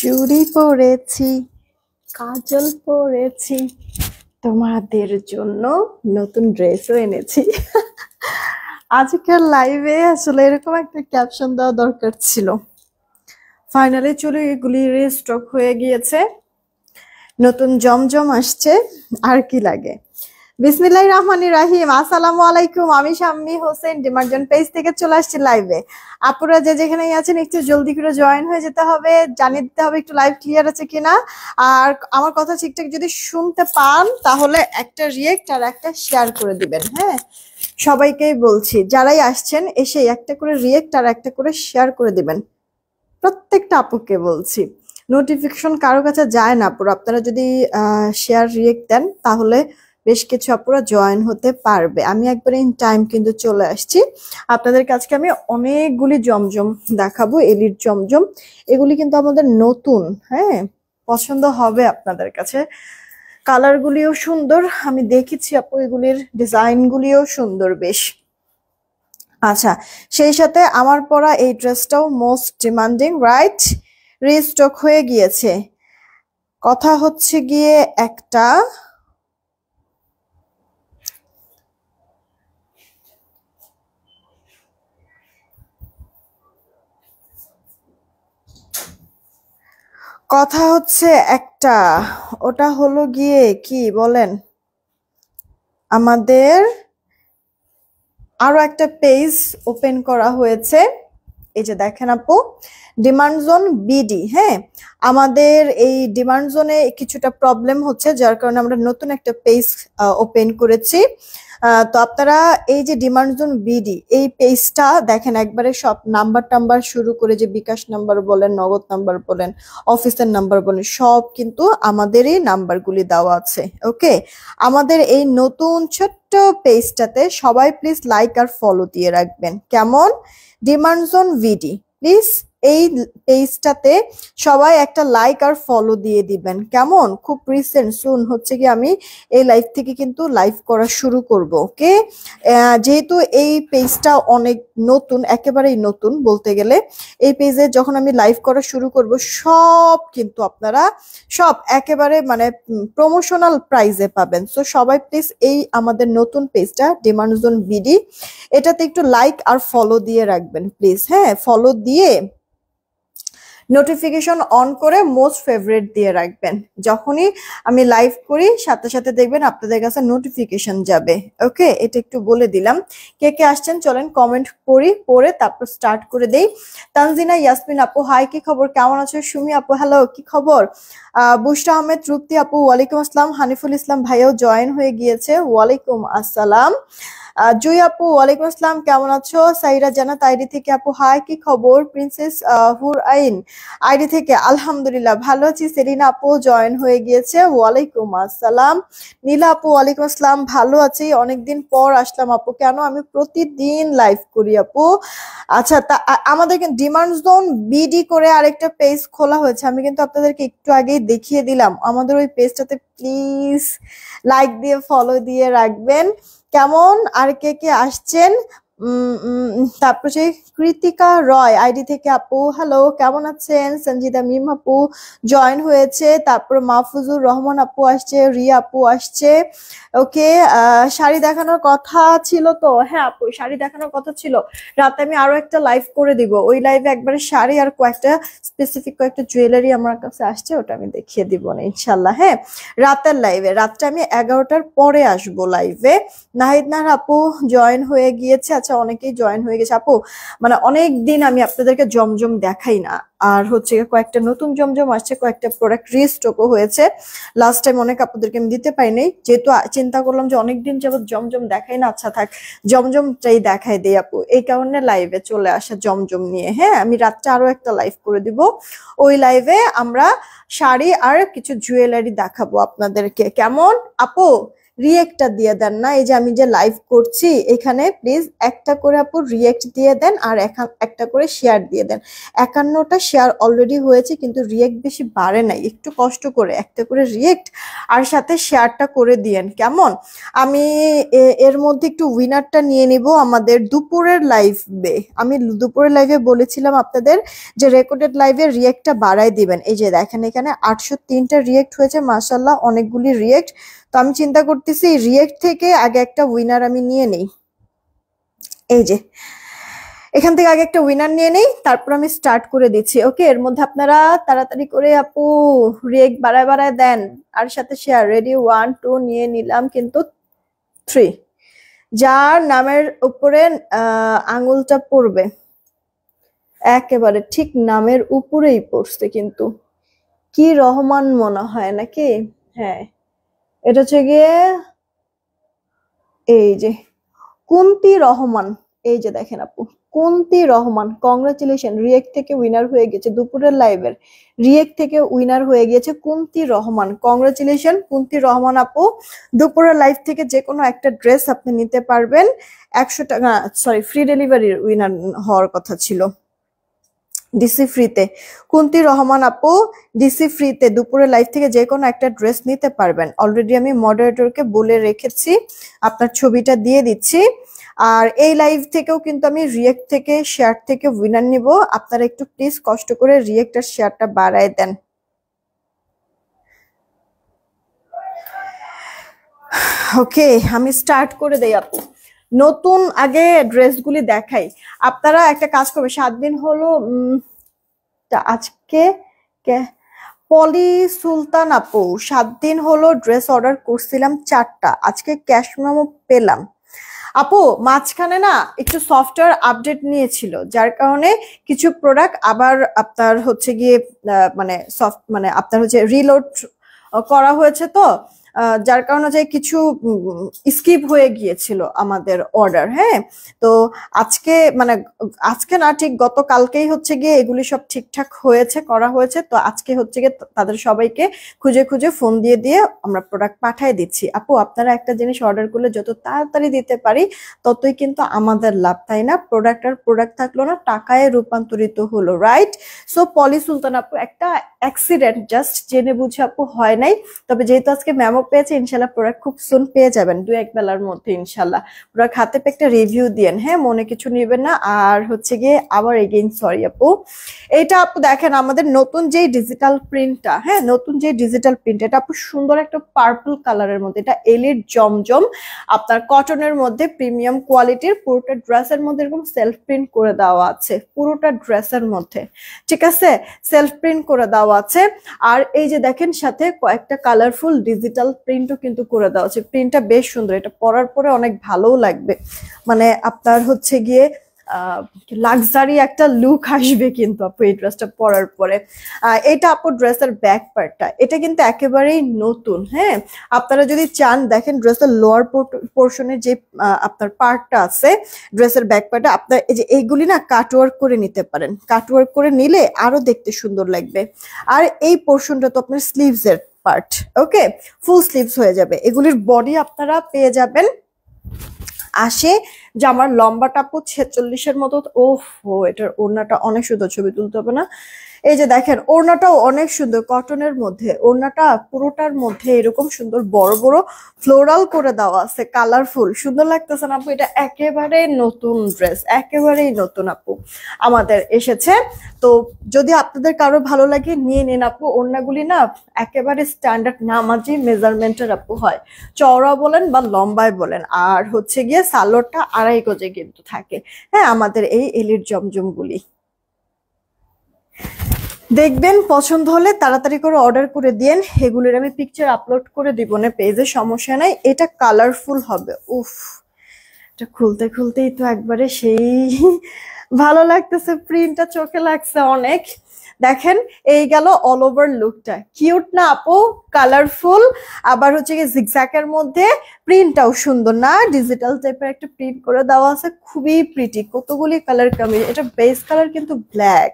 চুড়ি পরেছি, কাজল পরেছি, তোমাদের জন্য নতুন ড্রেসও এনেছি। আজকের লাইভে আসলে এরকম একটা ক্যাপশন দেওয়া দরকার ছিল। ফাইনালি চুড়িগুলি রিস্টক হয়ে গিয়েছে, নতুন জমজম আসছে, আর কি লাগে। বিসমিল্লাহির রহমানির রহিম। আসসালামু আলাইকুম, আমি শাম্মী হোসেন ডিমার্জন পেজ থেকে চলে আসছি লাইভে। আপুরা যে যেখানেই আছেন একটু জলদি করে জয়েন হয়ে যেতে হবে, জানিয়ে দিতে হবে একটু লাইভ ক্লিয়ার আছে কিনা। আর আমার কথা ঠিকঠাক যদি শুনতে পান তাহলে একটা রিয়েক্ট আর একটা শেয়ার করে দিবেন। হ্যাঁ, সবাইকেই বলছি যারাই আসছেন এসে একটা করে রিয়েক্ট আর একটা করে শেয়ার করে দিবেন, প্রত্যেকটা আপুকে বলছি। নোটিফিকেশন কারো কাছে যায় না আপুরা, আপনারা যদি শেয়ার রিয়েক্ট দেন তাহলে বেশ কিছু আপুরা জয়েন হতে পারবে। আমি একবার ইন টাইম কিন্তু চলে আসছি আপনাদের কাছে। আমি অনেকগুলি জমজম দেখাবো, এলির জমজম। এগুলি কিন্তু আমাদের নতুন, হ্যাঁ, পছন্দ হবে আপনাদের কাছে। কালারগুলিও সুন্দর, আমি দেখেছি আপু, এগুলির ডিজাইনগুলিও সুন্দর বেশ। আচ্ছা, সেই সাথে আমার পরা এই ড্রেসটাও মোস্ট ডিমান্ডিং, রাইট? রিস্টক হয়ে গিয়েছে। কথা হচ্ছে গিয়ে একটা, কথা হচ্ছে একটা, ওটা হলো গিয়ে কি বলেন, আমাদের আরো একটা পেজ ওপেন করা হয়েছে। এই যে দেখেন আপু, ডিমান্ড জোন বিডি। হ্যাঁ, আমাদের এই ডিমান্ড জোনে কিছুটা প্রবলেম হচ্ছে, যার কারণে আমরা নতুন একটা পেজ ওপেন করেছি। তো আপনারা এই যে ডিমান্ড জোন বিডি এই পেজটা দেখেন, একবারে সব নাম্বার টাম্বার শুরু করে, যে বিকাশ নাম্বার বলেন, নগদ নাম্বার বলেন, অফিসের নাম্বার বলেন, সব কিন্তু আমাদেরই নাম্বারগুলি দেওয়া আছে। ওকে, আমাদের এই নতুন ছোট্ট পেজটাতে সবাই প্লিজ লাইক আর ফলো দিয়ে রাখবেন, কেমন? ডিমান্ড জোন ভিডি, প্লিজ এই পেজটাতে সবাই একটা লাইক আর ফলো দিয়ে দিবেন, কেমন? খুব রিসেন্ট সুন হচ্ছে কি আমি এই লাইভ থেকে কিন্তু লাইভ করা শুরু করব। ওকে, যেহেতু এই পেজটা অনেক নতুন, একেবারেই নতুন বলতে গেলে, এই পেজে যখন আমি লাইভ করা শুরু করব সব কিন্তু আপনারা সব একেবারে মানে প্রমোশনাল প্রাইজে পাবেন। সো সবাই প্লিজ এই আমাদের নতুন পেজটা ডিমান্ড জোন বিডি, এটাতে একটু লাইক আর ফলো দিয়ে রাখবেন প্লিজ। হ্যাঁ, ফলো দিয়ে নোটিফিকেশন অন করে মোস্ট ফেভারিট দিয়ে রাখবেন। যখনই আমি লাইভ করি সাথে সাথে দেখবেন আপনাদের কাছে নোটিফিকেশন যাবে। ওকে, এটা একটু বলে দিলাম। কে কে আসছেন চলেন কমেন্ট পড়ি, পড়ে তারপর স্টার্ট করে দেই। তানজিনা ইয়াসমিন আপু হাই, কি খবর, কেমন আছো? সুমি আপু হ্যালো, কি খবর? বুশরা আহমেদ তৃপ্তি আপু ওয়ালাইকুম আসসালাম। হানিফুল ইসলাম ভাইয়াও জয়েন হয়ে গিয়েছে, ওয়ালাইকুম আসসালাম। জুই আপু ওয়ালাইকুম আসসালাম, কেমন আছো? সাইরা জানাত আইডি থেকে আপু হাই, কি খবর? প্রিন্সেস হুর আইন আইডি থেকে আলহামদুলিল্লাহ ভালো আছি। সেলিনা আপু জয়েন হয়ে গিয়েছে, ওয়ালাইকুম আসসালাম। নীলা আপু ওয়ালাইকুম আসসালাম, ভালো আছি, অনেকদিন পর আসলাম আপু। কেন? আমি প্রতিদিন লাইভ করি আপু। আচ্ছা, আমাদের ডিমান্ড জোন বিডি করে আরেকটা পেজ খোলা হয়েছে, আমি কিন্তু আপনাদেরকে একটু আগেই দেখিয়ে দিলাম। আমাদের ওই পেজটাতে প্লিজ লাইক দিয়ে ফলো দিয়ে রাখবেন, কেমন? আর কে কে আসছেন? তারপর সেই কৃতিকা রয় আইডি থেকে আপু হ্যালো, কেমন আছেন? সঞ্জিদা মিম আপু জয়েন হয়েছে, তারপর মাহফুজুর রহমান আপু আসছে, রিয়া আপু আসছে। ওকে, শাড়ি দেখানোর কথা ছিল তো? হ্যাঁ আপু, শাড়ি দেখানোর কথা ছিল। রাতে আমি আরো একটা লাইভ করে দিব, ওই লাইভে একবারে শাড়ি আর কয়েকটা স্পেসিফিক কয়েকটা জুয়েলারি আমার কাছে আসছে, ওটা আমি দেখিয়ে দিব না ইনশাল্লাহ। হ্যাঁ, রাতের লাইভে, রাতটা আমি 11টার পরে আসবো লাইভে। নাহিদ নাহার আপু জয়েন হয়ে গিয়েছে। আচ্ছা, অনেকেই জয়েন হয়ে গেছে আপু, মানে অনেক দিন আমি আপনাদেরকে জমজম দেখাই না, আর হচ্ছে কয়েকটা নতুন জমজম আসছে, কয়েকটা প্রোডাক্ট রিস্টকও হয়েছে। লাস্ট টাইম অনেক আপুদেরকে আমি দিতে পারিনি, যেহেতু চিন্তা করলাম যে অনেকদিন যাবত জমজম দেখাই না, আচ্ছা থাক জমজমটাই দেখাই দেই আপু, এই কারণে লাইভে চলে আসা জমজম নিয়ে। হ্যাঁ, আমি রাতটা আরো একটা লাইভ করে দিব, ওই লাইভে আমরা শাড়ি আর কিছু জুয়েলারি দেখাবো আপনাদেরকে, কেমন আপু? রিয়েক্টটা দিয়ে দেন না। এই যে আমি যে লাইভ করছি এখানে প্লিজ একটা করে আপু রিয়েক্ট দিয়ে দেন আর একটা করে শেয়ার দিয়ে দেন। 51টা শেয়ার অলরেডি হয়েছে কিন্তু রিয়েক্ট বেশি বাড়ে নাই, একটু কষ্ট করে একটা করে রিয়েক্ট আর সাথে শেয়ারটা করে দিয়েন কেমন। আমি এর মধ্যে একটু উইনারটা নিয়ে নিব আমাদের দুপুরের লাইভে। আমি দুপুরের লাইভে বলেছিলাম আপনাদের যে রেকর্ডেড লাইভে রিয়েক্টটা বাড়ায় দিবেন। এই যে দেখেন এখানে 803টা রিয়েক্ট হয়েছে, মাশাআল্লাহ অনেকগুলি রিয়েক্ট। তো আমি চিন্তা করতেছি রিয়েক্ট থেকে আগে একটা উইনার আমি নিয়ে নেই। এই যে এখান থেকে আগে একটা উইনার নিয়ে নেই, তারপর আমি স্টার্ট করে দিচ্ছি। ওকে, এর মধ্যে আপনারা তাড়াতাড়ি করে আপু রিয়েক্ট বাড়ায় বাড়ায় দেন আর সাথে শেয়ার। রেডি 1 2 নিয়ে নিলাম কিন্তু 3। যার নামের উপরে আঙুলটা পড়বে একেবারে ঠিক নামের উপরেই পড়ছে কিন্তু, কি রহমান মনে হয় নাকি? হ্যাঁ, এটা হচ্ছে গিয়ে এই যে কুন্তি রহমান। এই যে দেখেন আপু কুন্তি রহমান, কংগ্রাচুলেশন, রিয়েক্ট থেকে উইনার হয়ে গেছে। দুপুরের লাইভের রিয়েক্ট থেকে উইনার হয়ে গিয়েছে কুন্তি রহমান। কংগ্রাচুলেশন কুন্তি রহমান আপু। দুপুরের লাইভ থেকে যে কোনো একটা ড্রেস আপনি নিতে পারবেন 100 টাকা, সরি ফ্রি ডেলিভারির উইনার হওয়ার কথা ছিল। ডিসি ফ্রিতে কুন্তি রহমান আপু, ডিসি ফ্রিতে দুপুরের লাইভ থেকে যে কোনো একটা ড্রেস নিতে পারবেন। অলরেডি আমি মডারেটরকে বলে রেখেছি, আপনার ছবিটা দিয়ে দিচ্ছি। আর এই লাইভ থেকেও কিন্তু আমি রিয়েক্ট থেকে শেয়ার থেকে উইনার নিব। আপনারা একটু প্লিজ কষ্ট করে রিয়েক্ট আর শেয়ারটা বাড়ায় দেন। ওকে, আমি স্টার্ট করে দেই আপু। নতুন আগে ড্রেসগুলি দেখাই। আপনারা একটা কাজ করবে, 7 দিন হলো আজকে পলি সুলতান আপু 7 দিন হলো ড্রেস অর্ডার করছিলাম 4টা, আজকে ক্যাশ মেমো পেলাম। আপু মাঝখানে না একটু সফটওয়্যার আপডেট নিয়েছিল, যার কারণে কিছু প্রোডাক্ট আবার আপনার হচ্ছে গিয়ে মানে আপনার হচ্ছে রিলোড করা হয়েছে, তো যার কারণে যে কিছু স্কিপ হয়ে গিয়েছিল আমাদের অর্ডার। হ্যাঁ, তো আজকে না ঠিক গতকালকেই হচ্ছে গিয়ে এগুলি সব ঠিকঠাক হয়েছে, করা হয়েছে। তো আজকে হচ্ছে গিয়ে তাদের সবাইকে খুঁজে খুঁজে ফোন দিয়ে দিয়ে আমরা প্রোডাক্ট পাঠিয়ে দিচ্ছি। আপু আপনারা একটা জিনিস অর্ডার করলে যত তাড়াতাড়ি দিতে পারি ততই কিন্তু আমাদের লাভ, তাই না? প্রোডাক্ট আর প্রোডাক্ট থাকলো না, টাকায় রূপান্তরিত হলো, রাইট? সো পলি সুলতান আপু একটা অ্যাক্সিডেন্ট, জাস্ট জেনে বুঝে আপু হয় নাই। তবে যেহেতু আজকে মেমো পেয়েছে, ইনশাল্লাহ প্রোডাক্ট খুব সুন পেয়ে যাবেন, 2-1 বেলার মধ্যে ইনশাল্লাহ। প্রোডাক্ট হাতে পেয়ে একটা রিভিউ দিয়েন, হ্যাঁ, মনে কিছু নেবেন না। আর হচ্ছে গিয়ে আবার এগেইন সরি আপু, এইটা আপু দেখেন আমাদের নতুন যে ডিজিটাল প্রিন্টটা, হ্যাঁ নতুন যে ডিজিটাল প্রিন্ট, এটা আপু সুন্দর একটা পার্পল কালারের মধ্যে, এটা এলিট জমজম আপনার কটনের মধ্যে প্রিমিয়াম কোয়ালিটির। পুরোটা ড্রেসের মধ্যে এরকম সেলফ প্রিন্ট করে দেওয়া আছে, পুরোটা ড্রেসের মধ্যে, ঠিক আছে, সেলফ প্রিন্ট করে দেওয়া আছে। আর এই যে দেখেন সাথে কয়েকটা কালারফুল ডিজিটাল প্রিন্টও কিন্তু করে দেওয়া আছে। প্রিন্টটা বেশ সুন্দর, এটা পরার পরে অনেক ভালোও লাগবে, মানে আপনার হচ্ছে গিয়ে লাক্সারি একটা লুক আসবে কিন্তু আপু এই ড্রেসটা পরার পরে। এটা আপু ড্রেসের ব্যাক পার্টটা, এটা কিন্তু একেবারেই নতুন। হ্যাঁ, আপনারা যদি চান দেখেন ড্রেসের লোয়ার পোর্শনের যে আপনার পার্টটা আছে, ড্রেসের ব্যাক পার্টটা আপনার এই যে এইগুলি না কাটওয়ার্ক করে নিতে পারেন, কাটওয়ার্ক করে নিলে আরো দেখতে সুন্দর লাগবে। আর এই পোর্শনটা তো আপনার স্লিভস এর পার্ট, ওকে, ফুল স্লিভস হয়ে যাবে। এগুলির বডি আপনারা পেয়ে যাবেন আসে যে আমার লম্বাটা আপু 46-এর মতো। ওহো, এটার ওড়নাটা অনেক সুন্দর, ছবি তুলতে হবে না। এই যে দেখেন ওড়নাটাও অনেক সুন্দর, কটনের মধ্যে ওড়নাটা পুরোটার মধ্যে এরকম সুন্দর বড় বড় ফ্লোরাল করে দেওয়া আছে, কালারফুল, সুন্দর লাগতেছে না আপু? এটা একেবারে নতুন ড্রেস, একেবারেই নতুন আপু আমাদের এসেছে। তো যদি আপনাদের কারো ভালো লাগে নিয়ে নিন আপু। ওড়নাগুলি না একেবারে স্ট্যান্ডার্ড নামাজি মেজারমেন্টের আপু হয়, চওড়া বলেন বা লম্বায় বলেন। আর হচ্ছে গিয়ে সালোয়ারটা 2.5 গজে কিন্তু থাকে, হ্যাঁ, আমাদের এই এলিট জমজমগুলি। দেখবেন পছন্দ হলে তাড়াতাড়ি করে অর্ডার করে দিয়েন, এগুলোর আমি পিকচার আপলোড করে দিব না পেজে, সমস্যা নাই। এটা কালারফুল হবে, উফ, এটা খুলতে খুলতেই তো একবারে সেই ভালো লাগতেছে, প্রিন্টটা চোখে লাগছে অনেক। দেখেন এই গেল অল ওভার লুকটা, কিউট না আপু? কালারফুল, আবার হচ্ছে কি জিগজ্যাগের মধ্যে, প্রিন্টটাও সুন্দর না? ডিজিটাল টাইপের একটা প্রিন্ট করে দেওয়া আছে, খুবই প্রিটি, কতগুলি কালার কম্বিনেশন। এটা বেস কালার কিন্তু ব্ল্যাক,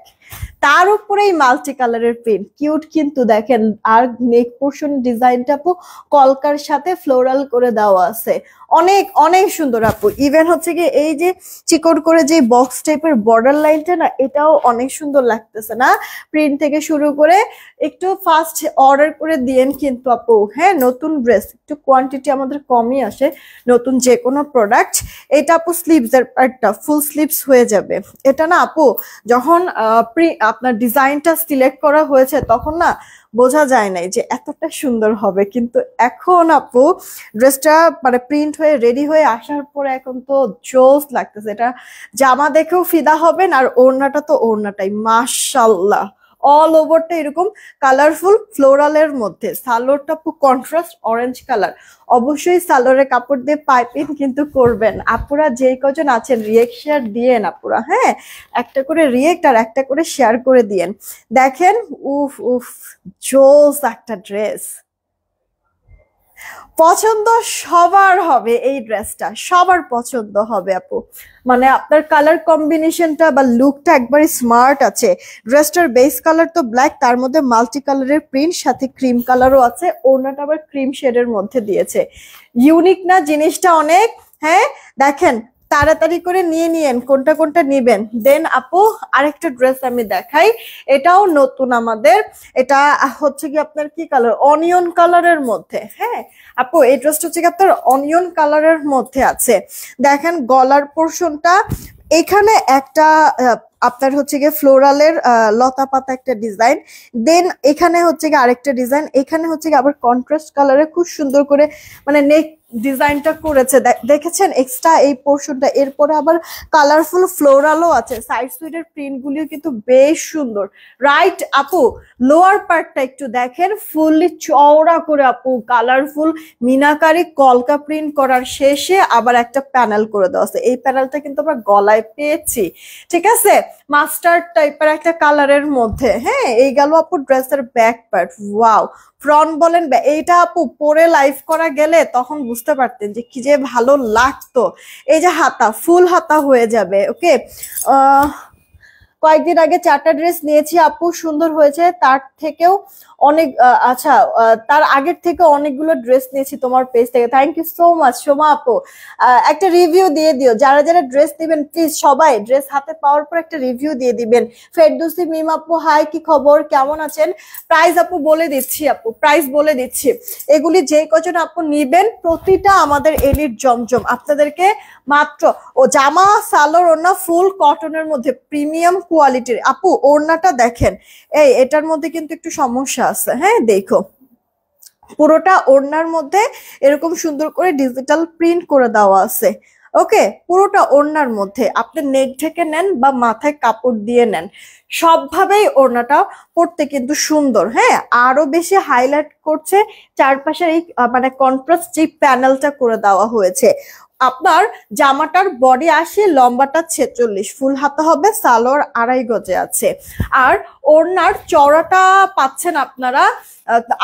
তার উপরে এই মাল্টি কালারের প্রিন্ট, কিউট কিন্তু দেখেন। আর নেক পোর্শন ডিজাইনটা আপু কলকার সাথে ফ্লোরাল করে দেওয়া আছে, অনেক অনেক সুন্দর আপু। ইভেন হচ্ছে কি এই যে চিকন করে যে বক্স টাইপের বর্ডার লাইনটা না, এটাও অনেক সুন্দর লাগতেছে না? প্রিন্ট থেকে শুরু করে একটু ফাস্ট অর্ডার করে দিয়েন কিন্তু আপু। হ্যাঁ, নতুন ড্রেস একটু কোয়ান্টিটি আমাদের কমই আসে, নতুন যে কোনো প্রোডাক্ট। এটা আপু স্লিভস এর পার্টটা ফুল স্লিভস হয়ে যাবে। এটা না আপু যখন আপনার ডিজাইনটা সিলেক্ট করা হয়েছে তখন না বোঝা যায় নাই যে এতটা সুন্দর হবে, কিন্তু এখন আপু ড্রেসটা মানে প্রিন্ট হয়ে রেডি হয়ে আসার পরে এখন তো জোস লাগতেছে। এটা জামা দেখেও ফিদা হবেন, আর ওড়নাটা তো ওড়নাটাই মাশাআল্লাহ অল ওভারটা এরকম কালারফুল ফ্লোরালের মধ্যে। সালোয়ারটা পুরো কন্ট্রাস্ট অরেঞ্জ কালার। অবশ্যই সালোয়ারের কাপড় দিয়ে পাইপিং কিন্তু করবেন আপুরা, যেই কজন আছেন রিয়েক্ট শেয়ার দিয়েন আপুরা। হ্যাঁ, একটা করে রিয়েক্ট আর একটা করে শেয়ার করে দিয়েন। দেখেন উফ উফ, জোস একটা ড্রেস। পছন্দ সবার হবে, এই ড্রেসটা সবার পছন্দ হবে আপু। মানে আপনার কালার কম্বিনেশনটা বা লুকটা একবারে স্মার্ট আছে। ড্রেসটার বেস কালার তো ব্ল্যাক, তার মধ্যে মাল্টি কালারের প্রিন্ট, সাথে ক্রিম কালারও আছে। ওড়নাটা আবার ক্রিম শেডের মধ্যে দিয়েছে। ইউনিক না জিনিসটা অনেক? হ্যাঁ দেখেন, তাড়াতাড়ি করে নিয়ে নিয়েন কোনটা কোনটা নিবেন। দেন আপু আরেকটা ড্রেস আমি দেখাই, এটাও নতুন আমাদের। এটা হচ্ছে কি আপনার কি কালার, অনিয়ন কালারের মধ্যে। হ্যাঁ আপু এই ড্রেসটা হচ্ছে কি আপনার অনিয়ন কালারের মধ্যে আছে। দেখেন গলার পোর্শনটা এখানে একটা আপনার হচ্ছে গিয়ে ফ্লোরালের লতা পাতা একটা ডিজাইন, দেন এখানে হচ্ছে গিয়ে আরেকটা ডিজাইন, এখানে হচ্ছে গিয়ে আবার কন্ট্রাস্ট কালারে খুব সুন্দর করে মানে নেক ডিজাইনটা করেছে, দেখেছেন এক্সট্রা এই পোর্শনটা। এরপরে আবার কালারফুল ফ্লোরালও আছে, সাইড সুইডের প্রিন্ট গুলিও কিন্তু বেশ সুন্দর। রাইট আপু, লোয়ার পার্টটা একটু দেখেন, ফুললি চওড়া করে আপু কালারফুল মিনাকারি কলকা প্রিন্ট করার শেষে আবার একটা প্যানেল করে দেওয়া আছে। এই প্যানেলটা কিন্তু আমরা গলায় পেয়েছি, ঠিক আছে, মাস্টার্ড টাইপের একটা কালারের মধ্যে। হ্যাঁ, এই গেল আপু ড্রেসের ব্যাক পার্ট। ওয়াও, ফ্রন্ট বলেন এইটা আপু পরে লাইভ করা গেলে তখন বুঝতে পারতেন যে কি যে ভালো লাগতো। এই যে হাতা ফুল হাতা হয়ে যাবে। ওকে, কয়েকদিন আগে 4টা ড্রেস নিয়েছি আপু, সুন্দর হয়েছে। তার থেকেও অনেক আচ্ছা, তার আগের থেকে অনেকগুলো ড্রেস নিয়েছি তোমার পেজ থেকে। Thank you so much Soma আপু। একটা রিভিউ দিয়ে দিও, যারা যারা ড্রেস নেবেন প্লিজ সবাই ড্রেস হাতে পাওয়ার পর একটা রিভিউ দিয়ে দিবেন। ফেরদৌসি মিম আপু হাই, কি খবর, কেমন আছেন? প্রাইস আপু বলে দিচ্ছি, আপু প্রাইস বলে দিচ্ছি। এগুলি যে কজন আপু নিবেন প্রতিটা আমাদের এলিট জমজম আপনাদেরকে মাত্র, ও জামা সালোয়ার ওড়না ফুল কটনের মধ্যে প্রিমিয়াম কোয়ালিটির। আপু ওড়নাটা দেখেন, এই এটার মধ্যে কিন্তু একটু সমস্যা আছে। হ্যাঁ দেখো, পুরোটা ওড়নার মধ্যে এরকম সুন্দর করে ডিজিটাল প্রিন্ট করে দেওয়া আছে। ওকে, পুরোটা ওড়নার মধ্যে আপনি নেক ঢেকে নেন বা মাথায় কাপড় দিয়ে নেন, সবভাবেই ওড়নাটা পরতে কিন্তু সুন্দর। হ্যাঁ, আরো বেশি হাইলাইট করছে চারপাশের এই মানে কন্ট্রাস্ট যে প্যানেলটা করে দেওয়া হয়েছে। আপনার জামাটার বডি 80, লম্বাটা 46, ফুল হাতা হবে, সালোয়ার 2.5 গজে আছে। আর ওড়নার চওড়াটা পাচ্ছেন আপনারা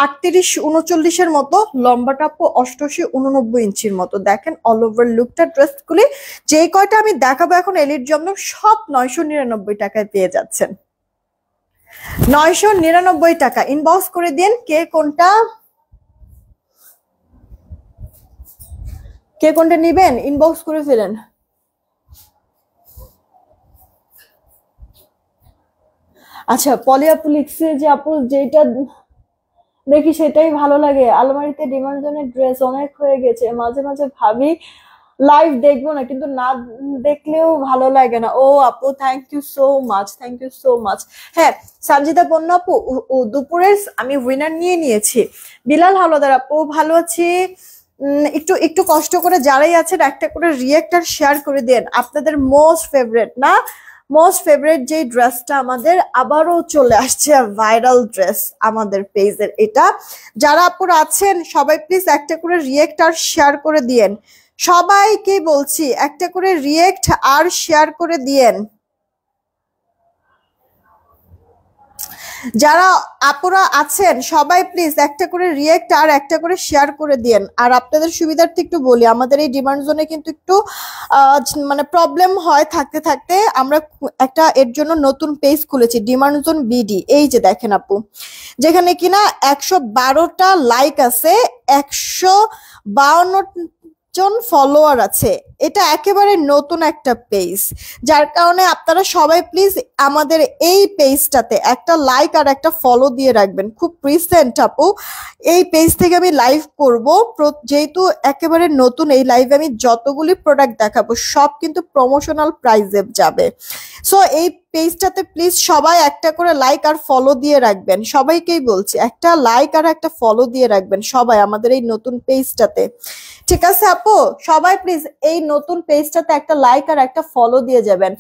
38-39 মতো, লম্বাটা 88-89 ইঞ্চির মতো। দেখেন অল ওভার লুকটা ড্রেসগুলি যে কয়টা আমি দেখাবো এখন এলিট জন্য সব 999 টাকায় পেয়ে যাচ্ছেন। 999 টাকা। ইনবক্স করে দিন কে কোনটা নিবেন, ইনবক্স করে ফেলেন। আচ্ছা, পলি আপু লিখছে যে আপু যেটা দেখি সেটাই ভালো লাগে, আলমারিতে ডিমান্ড জনের ড্রেস অনেক হয়ে গেছে, মাঝে মাঝে ভাবি লাইভ দেখবো না, কিন্তু না দেখলেও ভালো লাগে না। ও আপু thank you so much, thank you so much. হ্যাঁ সানজিদা বন্য আপু, দুপুরের আমি উইনার নিয়ে নিয়েছি। বিলাল হাওলাদার আপু ভালো আছি। একটু একটু কষ্ট করে যারাই আছেন একটা করে রিয়েক্ট আর শেয়ার করে দেন আপনাদের মোস্ট ফেভারিট না, মোস্ট ফেভারিট যে ড্রেসটা আমাদের আবারও চলে আসছে, ভাইরাল ড্রেস আমাদের পেজের এটা। যারা আপুরা আছেন সবাই প্লিজ একটা করে রিয়েক্ট আর শেয়ার করে দিয়েন। সবাইকে বলছি একটা করে রিয়েক্ট আর শেয়ার করে দিয়েন। যারা আপুরা আছেন সবাই প্লিজ একটা করে রিয়েক্ট আর একটা করে শেয়ার করে দিয়েন। আর আপনাদের সুবিধার্থে একটু বলি, আমাদের এই ডিমান্ড জোনে কিন্তু একটু মানে প্রবলেম হয় থাকতে থাকতে। আমরা একটা এর জন্য নতুন পেজ খুলেছি, ডিমান্ড জোন বিডি। এই যে দেখেন আপু, যেখানে কিনা 112টা লাইক আছে, 152 জন ফলোয়ার আছে। এটা একেবারে নতুন একটা পেজ, যার কারণে আপনারা সবাই প্লিজ আমাদের এই পেজটাতে একটা লাইক আর একটা ফলো দিয়ে রাখবেন। খুব রিসেন্ট আপু এই পেজ থেকে আমি লাইভ করব, যেহেতু একেবারে নতুন এই লাইভে আমি যতগুলি প্রোডাক্ট দেখাবো সব কিন্তু প্রমোশনাল প্রাইজে যাবে। সো এই পেজটাতে প্লিজ সবাই একটা করে লাইক আর ফলো দিয়ে রাখবেন। সবাইকেই বলছি একটা লাইক আর একটা ফলো দিয়ে রাখবেন সবাই আমাদের এই নতুন পেজটাতে, ঠিক আছে আপু? সবাই প্লিজ এই নতুন পেজটাতে একটা লাইক আর একটা ফলো দিয়ে যাবেন।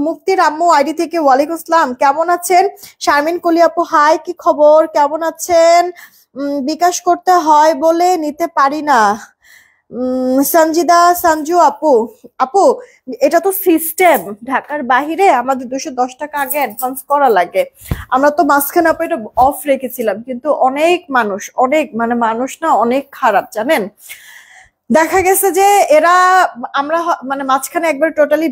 মুক্তির আম্মু আইডি থেকে ওয়ালাইকুম আসসালাম, কেমন আছেন? শারমিন কলি আপু হাই, কি খবর, কেমন আছেন? বিকাশ করতে হয় বলে নিতে পারি না। সঞ্জিদা সঞ্জু আপু, আপু এটা তো সিস্টেম, ঢাকার বাহিরে আমাদের 210 টাকা আগে অ্যাডভান্স করা লাগে। আমরা তো মাঝখানে আপু এটা অফ রেখেছিলাম, কিন্তু অনেক মানুষ, অনেক মানে মানুষ না অনেক খারাপ জানেন, দেখা গেছে যে এরা আমরা মানে মাঝখানে একবার টোটালি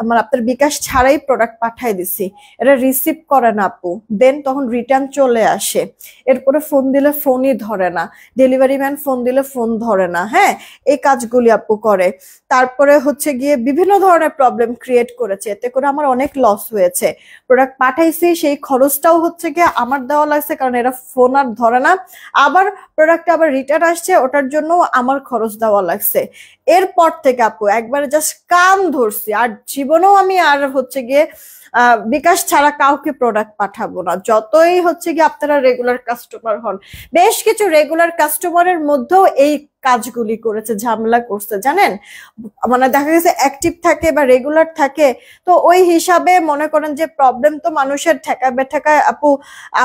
মানে আপনার বিকাশ ছাড়াই প্রোডাক্ট পাঠাই দিছি, এরা রিসিভ করে না আপু, দেন তখন রিটার্ন চলে আসে, এরপরে ফোন দিলে ফোনই ধরে না, ডেলিভারি ম্যান ফোন দিলে ফোন ধরে না। হ্যাঁ, এই কাজগুলি আপু করে। তারপরে হচ্ছে গিয়ে বিভিন্ন ধরনের প্রবলেম ক্রিয়েট করেছে, এতে করে আমার অনেক লস হয়েছে। প্রোডাক্ট পাঠাইছি সেই খরচটাও হচ্ছে গিয়ে আমার দেওয়া লাগছে, কারণ এরা ফোন আর ধরে না। আবার প্রোডাক্ট আবার রিটার্ন আসছে, ওটার জন্য আমার খরচ দেওয়া লাগছে। এরপর থেকে আপু একবারে জাস্ট কান ধরছি, আর জীবনেও আমি আর হচ্ছে গিয়ে বিকাশ ছাড়া কাউকে প্রোডাক্ট পাঠাবো না, যতই হচ্ছে গিয়ে আপনারা রেগুলার কাস্টমার হন। বেশ কিছু রেগুলার কাস্টমারের মধ্যেও এই কাজগুলি করেছে, ঝামেলা করছে জানেন, মানে দেখা গেছে অ্যাক্টিভ থাকে বা রেগুলার থাকে, তো ওই হিসাবে মনে করেন যে প্রবলেম তো মানুষের ঠেকায় বেঠেকায় আপু,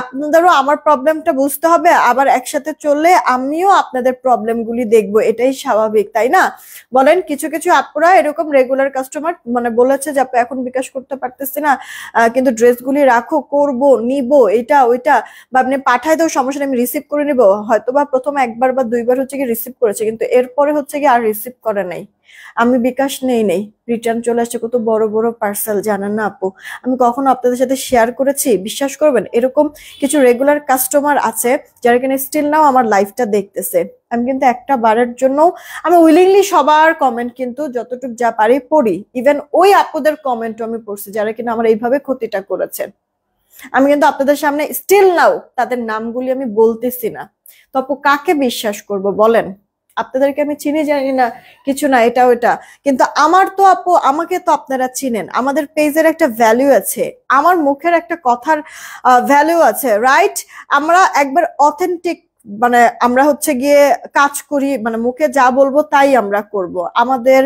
আপনাদেরও আমার প্রবলেমটা বুঝতে হবে, আবার একসাথে চললে আমিও আপনাদের প্রবলেমগুলি দেখবো, এটাই স্বাভাবিক তাই না বলেন? কিছু কিছু আপুরা এরকম রেগুলার কাস্টমার মানে বলেছে যে আপু এখন বিকাশ করতে পারতেছি না, কিন্তু ড্রেসগুলি রাখো, করব, নিব, এটা ওইটা, বা আপনি পাঠায় দাও, সমস্যা নেই আমি রিসিভ করে নিব। হয়তো বা প্রথম একবার বা দুইবার হচ্ছে কি রিসিভ করেছে, কিন্তু এরপরে হচ্ছে কি আর রিসিভ করে নাই। আমি বিকাশ নেই, রিটার্ন চলে আসছে। কত বড় বড় পার্সেল জানেন না আপু, আমি কখনো আপনাদের সাথে শেয়ার করেছি? বিশ্বাস করবেন এরকম কিছু রেগুলার কাস্টমার আছে যারা কিনা স্টিল নাও আমার লাইফটা দেখতেছে। আমি কিন্তু একটা বারের জন্য আমি উইলিংলি সবার কমেন্ট কিন্তু যতটুকু যা পারি পড়ি, ইভেন ওই আপুদের কমেন্টও আমি পড়ছি যারা কিনা আমার এইভাবে ক্ষতিটা করেছেন। আমি কিন্তু আপনাদের সামনে স্টিল নাও তাদের নামগুলি আমি বলতেছি না। তো আপু কাকে বিশ্বাস করব বলেন? আপনাদেরকে আমি চিনি জানি না কিছু না, এটা ওইটা, কিন্তু আমার তো আপু, আমাকে তো আপনারা চিনেন, আমাদের পেজের একটা ভ্যালু আছে, আমার মুখের একটা কথার ভ্যালু আছে, রাইট? আমরা একবার অথেন্টিক, মানে আমরা হচ্ছে গিয়ে কাজ করি, মানে মুখে যা বলবো তাই আমরা করব। আমাদের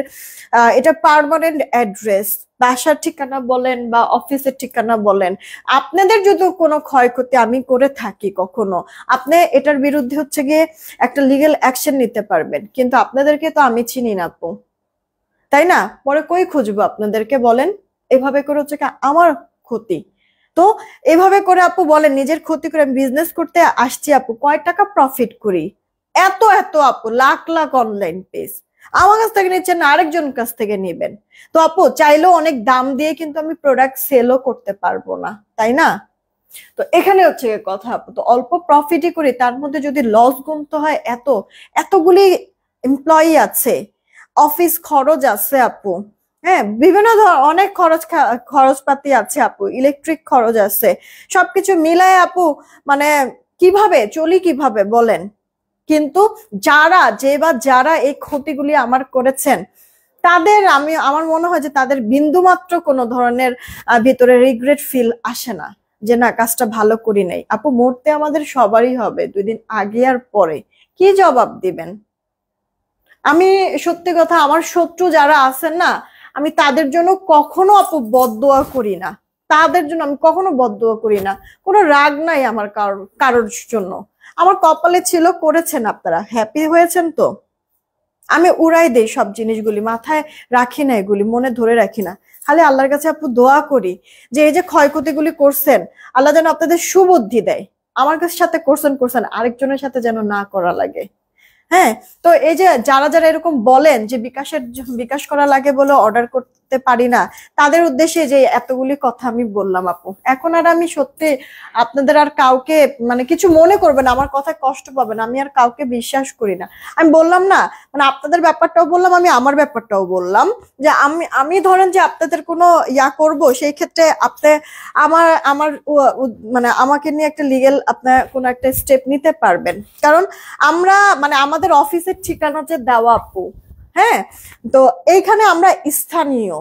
এটা পার্মানেন্ট অ্যাড্রেস, বাসার ঠিকানা বলেন বা অফিসের ঠিকানা বলেন। আপনাদের যদি কোনো ক্ষয়ক্ষতি আমি করে থাকি কখনো, আপনি এটার বিরুদ্ধে হচ্ছে গিয়ে একটা লিগ্যাল অ্যাকশন নিতে পারবেন, কিন্তু আপনাদেরকে তো আমি চিনি না আপু, তাই না? পরে কই খুঁজবো আপনাদেরকে বলেন? এভাবে করে হচ্ছে কি আমার ক্ষতি। তো এভাবে করে আপু বলেন নিজের ক্ষতি করে আমি বিজনেস করতে আসছি আপু, কয় টাকা প্রফিট করি? এত এত আপু, লাখ লাখ অনলাইন পেজ আমার কাছ থেকে নিচ্ছেন না, আরেকজন কাছ থেকে নেবেন। তো আপু চাইলেও অনেক দাম দিয়ে কিন্তু আমি প্রোডাক্ট সেলও করতে পারবো না, তাই না? তো এখানে হচ্ছে কথা আপু, তো অল্প প্রফিটই করি, তার মধ্যে যদি লস গুনতে হয়, এতগুলি এমপ্লয়ি আছে, অফিস খরচ আছে আপু, হ্যাঁ বিভিন্ন অনেক খরচপাতি আছে আপু, ইলেকট্রিক খরচ আছে, সবকিছু মিলায় আপু মানে কিভাবে চলি কিভাবে বলেন? কিন্তু যারা এই ক্ষতিগুলি আমার করেছেন, তাদের আমার মনে হয় যে তাদের বিন্দুমাত্র কোনো ধরনের ভিতরে রিগ্রেট ফিল আসে না, যে না কাজটা ভালো করি নাই। আপু মরতে আমাদের সবারই হবে, 2 দিন আগে আর পরে, কি জবাব দিবেন? আমি সত্যি কথা, আমার শত্রু যারা আছেন না, আমি তাদের জন্য কখনো আপু বদদোয়া করি না, তাদের জন্য আমি কখনো বদদোয়া করি না, কোনো রাগ নাই আমার কারোর জন্য। আমার কপালে ছিল, করেছেন, আপনারা হ্যাপি হয়েছেন তো আমি উড়াই দেই সব জিনিসগুলি, মাথায় রাখি না, এগুলি মনে ধরে রাখি না। খালি আল্লাহর কাছে আপু দোয়া করি যে এই যে ক্ষয়ক্ষতিগুলি করছেন আল্লাহ যেন আপনাদের সুবুদ্ধি দেয়। আমার কাছে সাথে করছেন আরেকজনের সাথে যেন না করা লাগে। হ্যাঁ, তো এই যে যারা যারা এরকম বলেন যে বিকাশ করা লাগে বলে অর্ডার করতে পারি না, তাদের উদ্দেশ্যে যে এতগুলি কথা আমি বললাম আপু, এখন আর আমি সত্যি আপনাদের আর কাউকে মানে কিছু মনে করবেন, আমার কথায় কষ্ট পাবেন, আমি আর কাউকে বিশ্বাস করি না। আমি বললাম না, মানে আপনাদের ব্যাপারটাও বললাম, আমি আমার ব্যাপারটাও বললাম যে আমি ধরেন যে আপনাদের কোনো ইয়া করব, সেই ক্ষেত্রে আপনি আমার আমার মানে আমাকে নিয়ে একটা লিগেল আপনার কোনো একটা স্টেপ নিতে পারবেন। কারণ আমরা মানে আমাদের অফিসের ঠিকানা যে দেওয়া আপু, হ্যাঁ, তো এইখানে আমরা স্থানীয়,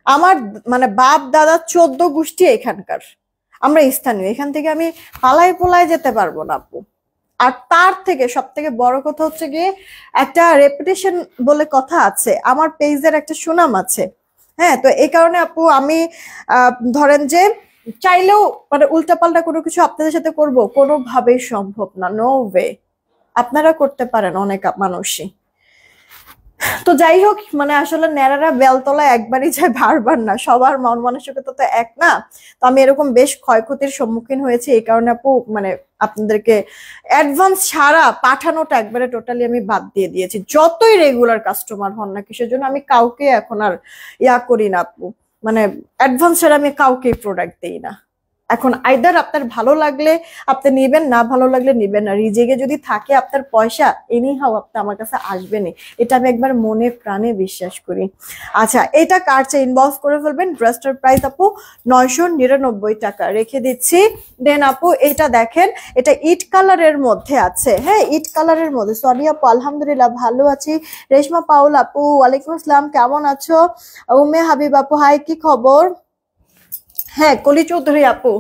আমার মানে বাপ দাদা 14 গোষ্ঠী এখানকার, আমরা স্থানীয়, এখান থেকে আমি পালাই যেতে পারবো না আপু। আর তার থেকে সব থেকে বড় কথা হচ্ছে গিয়ে একটা রেপুটেশন বলে কথা আছে, আমার পেজের একটা সুনাম আছে। হ্যাঁ, তো এই কারণে আপু আমি ধরেন যে চাইলেও মানে উল্টাপাল্টা কোনো কিছু আপনাদের সাথে করব কোনোভাবেই সম্ভব না, নো ওয়ে। আপনারা করতে পারেন অনেক মানুষই। তো যাই হোক, মানে আসলে ন্যাড়ারা বেলতলা একবারই যায়, বারবার না, সবার মন মানসিকতা তো এক না। তো আমি এরকম বেশ ক্ষয়ক্ষতির সম্মুখীন হয়েছি, এই কারণে আপু মানে আপনাদেরকে অ্যাডভান্স ছাড়া পাঠানোটা একবারে টোটালি আমি বাদ দিয়ে দিয়েছি। যতই রেগুলার কাস্টমার হন না কিসের জন্য, আমি কাউকে এখন আর ইয়া করি না আপু, মানে অ্যাডভান্স ছাড়া আমি কাউকে প্রোডাক্ট দিই না। এখন আইদার আপনার ভালো লাগলে আপনি নিবেন, না ভালো লাগলে নিবেন না। রিজেকে যদি থাকে আপনার পয়সা, এনি হাও আপনি আমার কাছে আসবেনই, এটা আমি একবার মনে প্রাণে বিশ্বাস করি। আচ্ছা, এটা কার্ডে ইনবক্স করে ফেলবেন। ড্রেসটার প্রাইস আপু 999 টাকা রেখে দিচ্ছি। দেন আপু এটা দেখেন, এটা ইট কালারের মধ্যে আছে। হ্যাঁ, ইট কালারের মধ্যে। সরি আপু, আলহামদুলিল্লাহ ভালো আছি। রেশমা পাউল আপু ওয়ালাইকুম আসসালাম, কেমন আছো? উম্মে হাবিব আপু হাই, কি খবর? হ্যাঁ, কলি চৌধুরী আপু,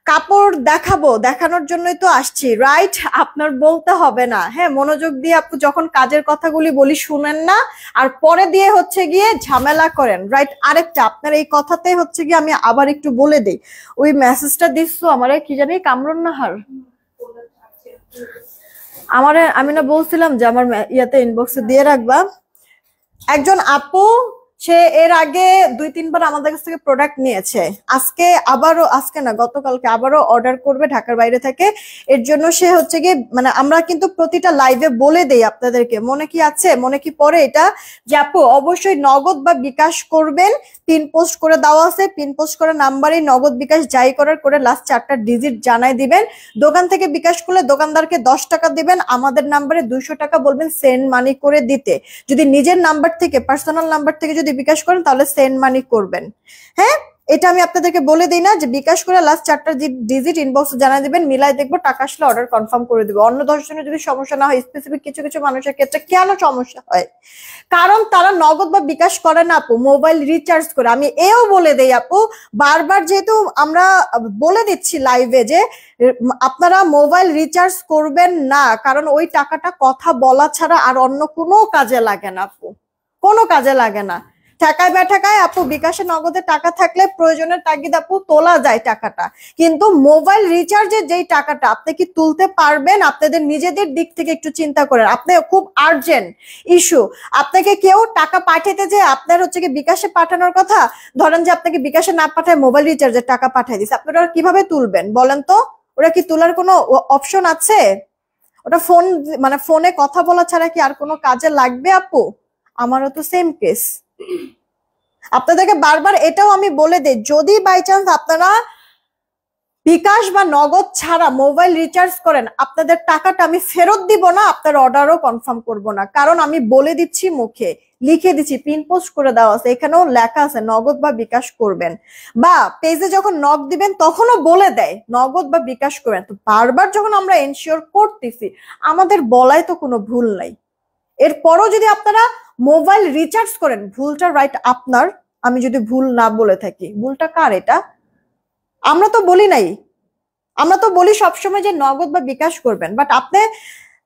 কাপড় দেখাবো, দেখানোর জন্যই তো আসছি, রাইট? আপনার বলতে হবে না। হ্যাঁ, মনোযোগ দিয়ে আপু যখন কাজের কথাগুলি বলি শুনেন না, আর পরে দিয়ে হচ্ছে গিয়ে ঝামেলা করেন, রাইট? আরেকটা আপনার এই কথাতে হচ্ছে গিয়ে আমি আবার একটু বলে দিই, ওই মেসেজটা দিচ্ছ আমারে কি জানি কামরুন নাহার, আমারে আমি না বলছিলাম যে আমার ইয়াতে ইনবক্সে দিয়ে রাখবা। একজন আপু, সে এর আগে 2-3 বার আমাদের কাছ থেকে প্রোডাক্ট নিয়েছে, আজকে আবারও, আজকে না গতকালকে আবারও অর্ডার করবে ঢাকার বাইরে থেকে। এর জন্য সে হচ্ছে গিয়ে মানে আমরা কিন্তু প্রতিটা লাইভে বলে দেই আপনাদেরকে, মনে কি আছে, মনে কি পড়ে এটা, যে আপু অবশ্যই নগদ বা বিকাশ করবেন। পিন পোস্ট করে দেওয়া আছে, পিন পোস্ট করা নাম্বারে নগদ বিকাশ যাই করার করে লাস্ট 4টা ডিজিট জানাই দিবেন। দোকান থেকে বিকাশ করলে দোকানদারকে 10 টাকা দিবেন, আমাদের নাম্বারে 200 টাকা বলবেন সেন্ড মানি করে দিতে। যদি নিজের নাম্বার থেকে, পার্সোনাল নাম্বার থেকে যদি বিকাশ করেন তাহলে সেন্ড মানি করবেন। হ্যাঁ, এটা আমি আপনাদেরকে বলে দিই না যে বিকাশ করে লাস্ট 4টা ডিজিট ইনবক্সে জানাই দিবেন, মিলাই দেখবো, টাকা আসলে অর্ডার কনফার্ম করে দেবো। অন্য 10 জনের যদি সমস্যা না হয়, স্পেসিফিক কিছু কিছু মানুষের ক্ষেত্রে কেন সমস্যা হয়, কারণ তারা নগদ বা বিকাশ করে না আপু, মোবাইল রিচার্জ করে। আমি এও বলে দেই আপু, বারবার যেহেতু আমরা বলে দিচ্ছি লাইভে যে আপনারা মোবাইল রিচার্জ করবেন না, কারণ ওই টাকাটা কথা বলা ছাড়া আর অন্য কোনো কাজে লাগে না আপু, কোনো কাজে লাগে না। ঠেকায় বেঠাকায় আপু বিকাশে নগদে টাকা থাকলে প্রয়োজনের তাগিদ আপু তোলা যায় টাকাটা, কিন্তু মোবাইল রিচার্জের যেই টাকাটা আপনি কি তুলতে পারবেন? আপনাদের নিজেদের দিক থেকে একটু চিন্তা করেন। আপনি খুব আর্জেন্ট ইস্যু, আপনাকে কেউ টাকা পাঠাইতে যে আপনার হচ্ছে কি বিকাশে পাঠানোর কথা, ধরেন যে আপনাকে বিকাশে না পাঠায় মোবাইল রিচার্জের টাকা পাঠাই দিচ্ছে, আপনারা কিভাবে তুলবেন বলেন তো? ওরা কি তোলার কোনো অপশন আছে? ওটা ফোন মানে ফোনে কথা বলা ছাড়া কি আর কোনো কাজে লাগবে আপু? আমারও তো সেম কেস। আপনাদেরকে বারবার এটাও আমি বলে দিই, যদি বাই চান্স আপনারা বিকাশ বা নগদ ছাড়া মোবাইল রিচার্জ করেন, আপনাদের টাকাটা আমি ফেরত দিব না, আপনার অর্ডারও কনফার্ম করব না। কারণ আমি বলে দিচ্ছি, মুখে লিখে দিচ্ছি, পিন পোস্ট করে দেওয়া আছে, এখানেও লেখা আছে নগদ বা বিকাশ করবেন, বা পেজে যখন নক দিবেন তখনও বলে দেয় নগদ বা বিকাশ করবেন। তো বারবার যখন আমরা এনশিওর করতেছি, আমাদের বলায় তো কোনো ভুল নাই। এরপরও যদি আপনারা মোবাইল রিচার্জ করেন, ভুলটা রাইট আপনার। আমি যদি ভুল না বলে থাকি, ভুলটা কার? এটা আমরা তো বলি নাই, আমরা তো বলি সবসময় যে নগদ বা বিকাশ করবেন, বাট আপনি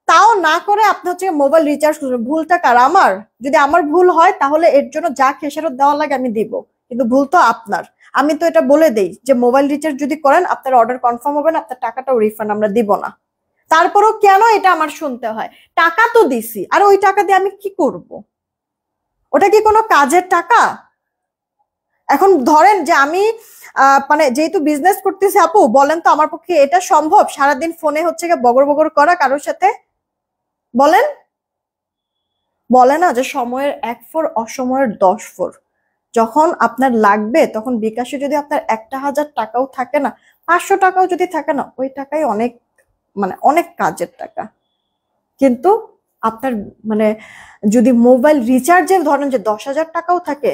তাও না করে আপনি হচ্ছে মোবাইল রিচার্জ করবেন। ভুলটা কার? আমার। যদি আমার ভুল হয় তাহলে এর জন্য যা খেসারত দেওয়া লাগে আমি দিব, কিন্তু ভুল তো আপনার। আমি তো এটা বলে দেই যে মোবাইল রিচার্জ যদি করেন আপনার অর্ডার কনফার্ম হবে না, আপনার টাকাটাও রিফান্ড আমরা দিব না। তারপরও কেন এটা আমার শুনতে হয়? টাকা তো দিছি, আর ওই টাকা দিয়ে আমি কি করব? ওটা কি কোনো কাজের টাকা? এখন ধরেন যে আমি মানে যেহেতু বিজনেস করতেছি আপু, বলেন তো আমার পক্ষে এটা সম্ভব সারাদিন ফোনে হচ্ছে গিয়ে বগর বগর করা কারোর সাথে? বলেন। বলে না যে সময়ের 1 ফোর অসময়ের 10 ফোর। যখন আপনার লাগবে তখন বিকাশে যদি আপনার 1,000 টাকাও থাকে না, 500 টাকাও যদি থাকে না, ওই টাকাই অনেক, মানে অনেক কাজের টাকা। কিন্তু আপনার মানে যদি মোবাইল রিচার্জের ধরেন যে 10,000 টাকাও থাকে,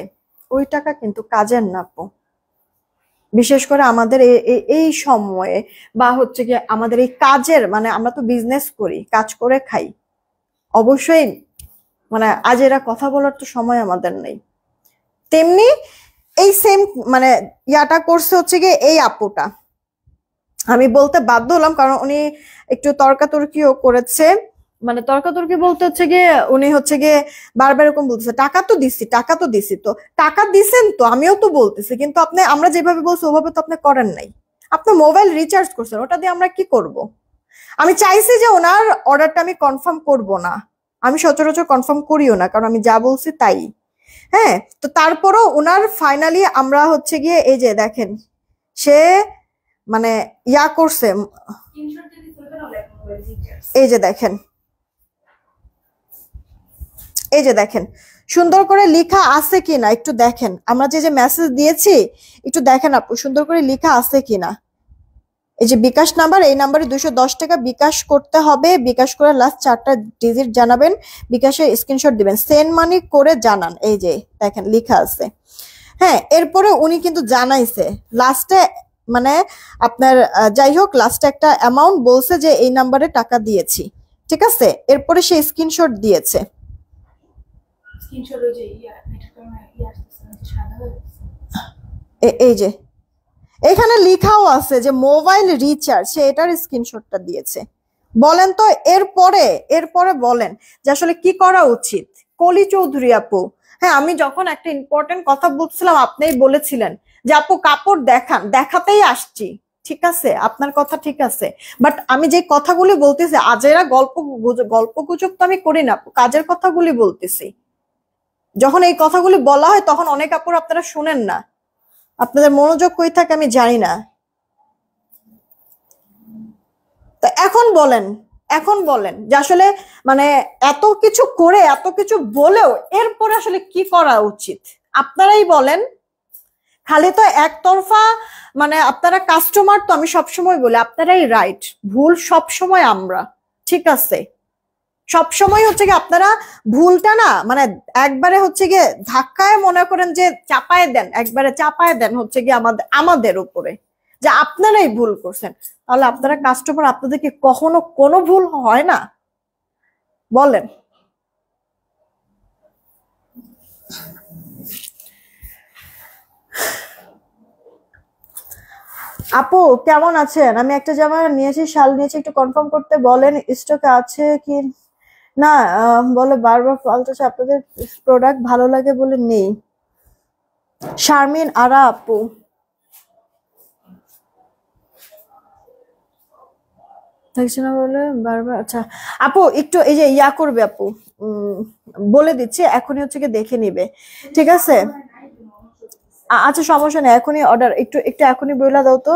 ওই টাকা কিন্তু কাজের না আপু। বিশেষ করে আমাদের এই সময়ে, বা হচ্ছে কি আমাদের এই কাজের, মানে আমরা তো বিজনেস করি, কাজ করে খাই, অবশ্যই মানে আজ এরা কথা বলার তো সময় আমাদের নেই। তেমনি এই সেম মানে ইয়াটা করছে হচ্ছে গিয়ে এই আপুটা, আমি বলতে বাধ্য হলাম কারণ উনি একটু তর্কাতর্কিও করেছে। মানে তর্কাতর্কি বলতে হচ্ছে গিয়ে উনি হচ্ছে গিয়ে বারবার এরকম বলতেছে টাকা তো দিছি, টাকা তো দিছি, তো টাকা দিছেন তো, আমিও তো বলতেছি, কিন্তু আপনি আমরা যেভাবে বলছি ওভাবে তো আপনি করেন নাই। আপনি মোবাইল রিচার্জ করছেন, ওটা দিয়ে আমরা কি করব? আমি চাইছি যে ওনার অর্ডারটা আমি কনফার্ম করব না, আমি সচরাচর কনফার্ম করিও না, কারণ আমি যা বলছি তাই। হ্যাঁ, তো তারপরও ওনার ফাইনালি আমরা হচ্ছে গিয়ে এই যে দেখেন সে মানে ইয়া করছে, এই যে দেখেন, এই যে দেখেন সুন্দর করে লেখা আছে কিনা একটু দেখেন, আমরা যে যে মেসেজ দিয়েছি একটু দেখেন আপু সুন্দর করে লেখা আছে কিনা। এই যে বিকাশ নাম্বার, এই নাম্বারে 210 টাকা বিকাশ করতে হবে, বিকাশ করে লাস্ট 4টা ডিজিট জানাবেন, বিকাশে স্ক্রিনশট দিবেন, সেন্ড মানি করে জানান, এই যে দেখেন লেখা আছে। হ্যাঁ, এরপরে উনি কিন্তু জানাইছে লাস্টে, মানে আপনার যাই হোক লাস্টে একটা অ্যামাউন্ট বলছে যে এই নাম্বারে টাকা দিয়েছি, ঠিক আছে, এরপরে সে স্ক্রিনশট দিয়েছে। এই যে এখানে লেখাও আছে যে মোবাইল রিচার্জ, সে এটার স্ক্রিনশটটা দিয়েছে। বলেন তো এরপরে, এরপরে বলেন যে আসলে কি করা উচিত? কলি চৌধুরী আপু, হ্যাঁ আমি যখন একটা ইম্পর্টেন্ট কথা বলছিলাম আপনিই বলেছিলেন যে আপু কাপড় দেখান, দেখাতেই আসছি, ঠিক আছে আপনার কথা ঠিক আছে, বাট আমি যে কথাগুলি বলতেছি আজেরা গল্প গুজব তো আমি করি না আপু, কাজের কথাগুলি বলতেছি। যখন এই কথাগুলি বলা হয় তখন অনেক আপুর আপনারা শুনেন না, আপনাদের মনোযোগ কই থাকে আমি জানি না। তো এখন বলেন, এখন বলেন যে আসলে মানে এত কিছু করে এত কিছু বলেও এরপরে আসলে কি করা উচিত আপনারাই বলেন। খালি তো একতরফা, মানে আপনারা কাস্টমার তো, আমি সবসময় বলি আপনারাই রাইট, ভুল সবসময় আমরা, ঠিক আছে, সবসময় হচ্ছে কি আপনারা ভুলটা না মানে একবারে হচ্ছে গিয়ে ধাক্কায় মনে করেন যে চাপায় দেন, একবারে চাপায় দেন হচ্ছে গিয়ে আমাদের উপরে যে আপনারাই ভুল করছেন। তাহলে আপনারা কাস্টমার, আপনাদের কি কখনো কোনো ভুল হয় না? বলেন। আপু কেমন আছেন? আমি একটা জামা নিয়েছি, শাল নিয়েছি, একটু কনফার্ম করতে বলেন স্টকে আছে কি না। বলে বারবার পাল্টাচ্ছে, আপনাদের প্রোডাক্ট ভালো লাগে বলে নেই। শারমিন আরা আপু, দেখছি না বলে বারবার। আচ্ছা আপু একটু এই যে ইয়া করবে আপু, বলে দিচ্ছি এখনই হচ্ছে কি দেখে নিবে, ঠিক আছে? আচ্ছা সমস্যা নেই, এখনই অর্ডার একটু একটু এখনই বইলা দাও তো,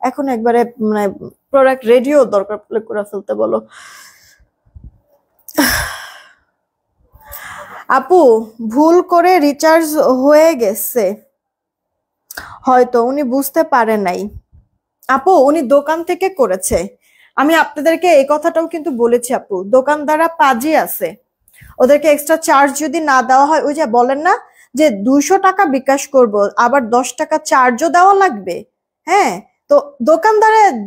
এখন একবারে মানে প্রোডাক্ট রেডিও দরকার পড়লে করে ফেলতে বলো। আপু ভুল করে রিচার্জ হয়ে গেছে, হয়তো উনি বুঝতে পারে নাই। আপু উনি দোকান থেকে করেছে, আমি আপনাদেরকে এই কথাটাও কিন্তু বলেছি আপু, দোকানদাররা পাজি আছে, ওদেরকে এক্সট্রা চার্জ যদি না দেওয়া হয়, ওই যে বলেন না যে 200 টাকা বিকাশ করব আবার 10 টাকা চার্জও দেওয়া লাগবে। হ্যাঁ, তো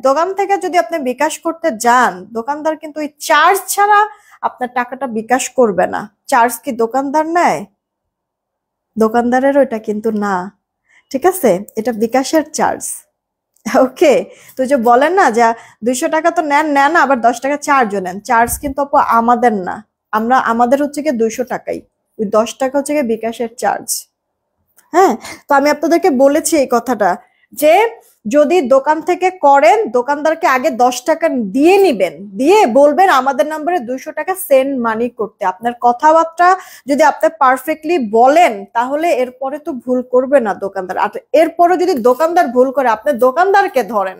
দোকান থেকে যদি আপনি বিকাশ করতে যান, দোকানদার কিন্তু ওই চার্জ ছাড়া আপনার টাকাটা বিকাশ করবে না। চার্জ কি দোকানদার নেয়? দোকানদারের ওইটা কিন্তু না, ঠিক আছে, এটা বিকাশের চার্জ। ওকে, তো যে বলেন না যে 200 টাকা তো নেন না, আবার 10 টাকা চার্জও নেন, চার্জ কিন্তু আপু আমাদের না, আমাদের হচ্ছে গিয়ে 200 টাকাই, ওই 10 টাকা হচ্ছে গিয়ে বিকাশের চার্জ। হ্যাঁ, তো আমি আপনাদেরকে বলেছি এই কথাটা যে যদি দোকান থেকে করেন দোকানদারকে আগে 10 টাকা দিয়ে নিবেন, দিয়ে বলবেন আমাদের নম্বরে 200 টাকা সেন্ড মানি করতে। আপনার কথাবার্তা যদি আপনি পারফেক্টলি বলেন তাহলে এরপরে তো ভুল করবে না দোকানদার। আর এরপরে যদি দোকানদার ভুল করে আপনি দোকানদারকে ধরেন,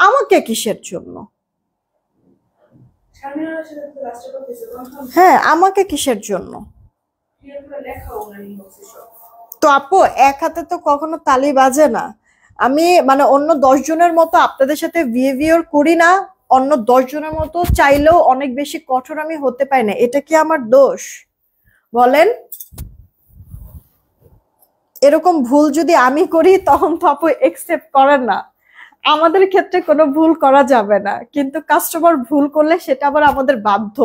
আমাকে কিসের জন্য? হ্যাঁ, আমাকে কিসের জন্য? তো আপু এক হাতে তো কখনো তালি বাজে না। আমি মানে অন্য 10 জনের মতো আপনাদের সাথে বিহেভিয়ার করি না, অন্য 10 জনের মতো চাইলেও অনেক বেশি কঠোর আমি হতে পারি না, এটা কি আমার দোষ বলেন? এরকম ভুল যদি আমি করি তখন তো আপু একসেপ্ট করেন না। আমাদের ক্ষেত্রে কোনো ভুল করা যাবে না, কিন্তু কাস্টমার ভুল করলে সেটা আবার আমাদের বাধ্য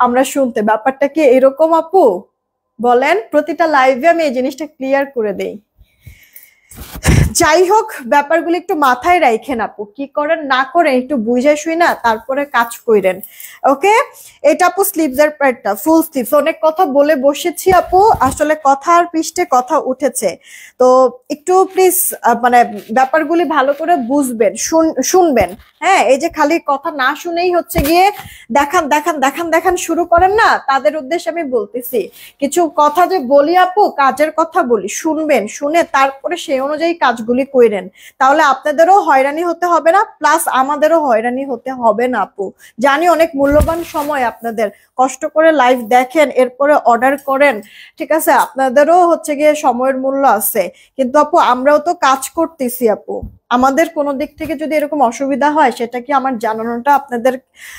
আমরা শুনতে। ব্যাপারটা কি এরকম আপু? বলেন, প্রতিটা লাইভে আমি এই জিনিসটা ক্লিয়ার করে দেই। যাই হোক, ব্যাপারগুলো একটু মাথায় রাখেন আপু, কি করেন না করেন একটু বুঝে শুই না তারপরে কাজ করেন। ওকে, এটা আপু স্লিভসের প্যাডটা ফুল স্লিভস। অনেক কথা বলে বসেছি আপু, আসলে কথার পৃষ্ঠে কথা উঠেছে, তো একটু প্লিজ মানে ব্যাপারগুলি ভালো করে বুঝবেন, শুনবেন। হ্যাঁ, এই যে খালি কথা না শুনেই হচ্ছে গিয়ে দেখান দেখান দেখান দেখান শুরু করেন না, তাদের উদ্দেশ্যে আমি বলতেছি কিছু কথা যে বলি আপু, কাজের কথা বলি, শুনবেন, শুনে তারপরে সেই অনুযায়ী কাজগুলি করেন, তাহলে আপনাদেরও হয়রানি হতে হবে না, প্লাস আমাদেরও হয়রানি হতে হবে না আপু। জানি অনেক মূল্যবান সময় আপনাদের, কষ্ট করে লাইভ দেখেন এরপরে অর্ডার করেন, ঠিক আছে, আপনাদেরও হচ্ছে গিয়ে সময়ের মূল্য আছে, কিন্তু আপু আমরাও তো কাজ করতেছি আপু। আমাদের কোনো দিক থেকে যদি এরকম অসুবিধা হয় সেটা কি আমার জানানোটা আপনাদের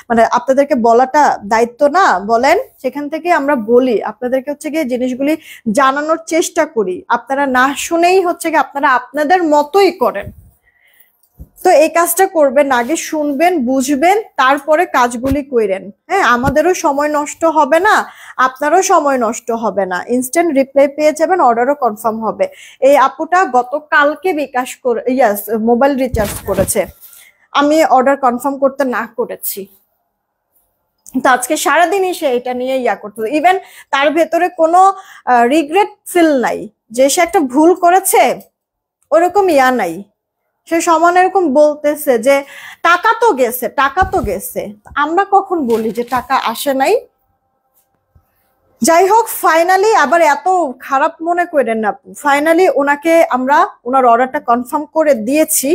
মানে আপনাদেরকে বলাটা দায়িত্ব না বলেন? সেখান থেকে আমরা বলি আপনাদেরকে, হচ্ছে গিয়ে জিনিসগুলি জানানোর চেষ্টা করি, আপনারা না শুনেই হচ্ছে গিয়ে আপনারা আপনাদের মতোই করেন। তো এই কাজটা করবেন, আগে শুনবেন, বুঝবেন, তারপরে কাজগুলি করেন। হ্যাঁ, আমাদেরও সময় নষ্ট হবে না, আপনারও সময় নষ্ট হবে না, ইনস্ট্যান্ট রিপ্লাই পেয়ে যাবেন, অর্ডারও কনফার্ম হবে। এই আপুটা গতকালকে বিকাশ করে মোবাইল রিচার্জ করেছে, আমি অর্ডার কনফার্ম করতে না করেছি, তো আজকে সারাদিনই সে এটা নিয়ে করতো। ইভেন তার ভেতরে কোনো রিগ্রেট ফিল নাই যে সে একটা ভুল করেছে, ওরকম নাই। সে সমান এরকম বলতেছে যে টাকা তো গেছে, টাকা তো গেছে। আমরা কখন বলি যে টাকা আসে নাই? যাই হোক, ফাইনালি আবার এত খারাপ মনে করেন না, ফাইনালি ওনাকে আমরা ওনার অর্ডারটা কনফার্ম করে দিয়েছি।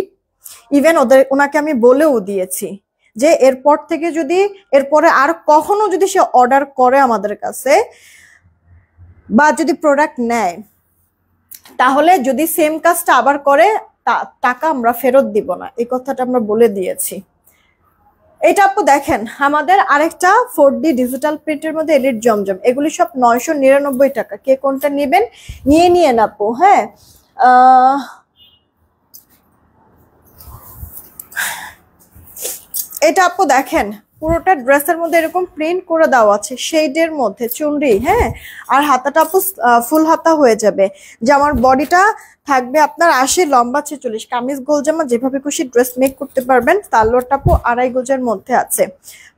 ইভেন ওনাকে আমি বলেও দিয়েছি যে এরপর থেকে যদি এরপরে আর কখনো যদি সে অর্ডার করে আমাদের কাছে বা যদি প্রোডাক্ট নেয়, তাহলে যদি সেম কাজটা আবার করে টাকা আমরা ফেরত দিব না, এই কথাটা আমরা বলে দিয়েছি। এটা আপু দেখেন, আমাদের আরেকটা 4D ডিজিটাল প্রিন্টের মধ্যে এলিট জমজম, এগুলি সব 999 টাকা। কে কোনটা নেবেন নিয়ে আপু। হ্যাঁ, এটা আপু দেখেন, পুরোটা ড্রেসের মধ্যে এরকম প্রিন্ট করে দেওয়া আছে শেডের মধ্যে চুনরি। হ্যাঁ, আর হাতাটা আপু ফুল হাতা হয়ে যাবে। জামার বডিটা থাকবে আপনার 80, লম্বা 46, কামিজ গোল জামা যেভাবে খুশি ড্রেস মেক করতে পারবেন। সালোয়ারটা আপু 2.5 গজের মধ্যে আছে,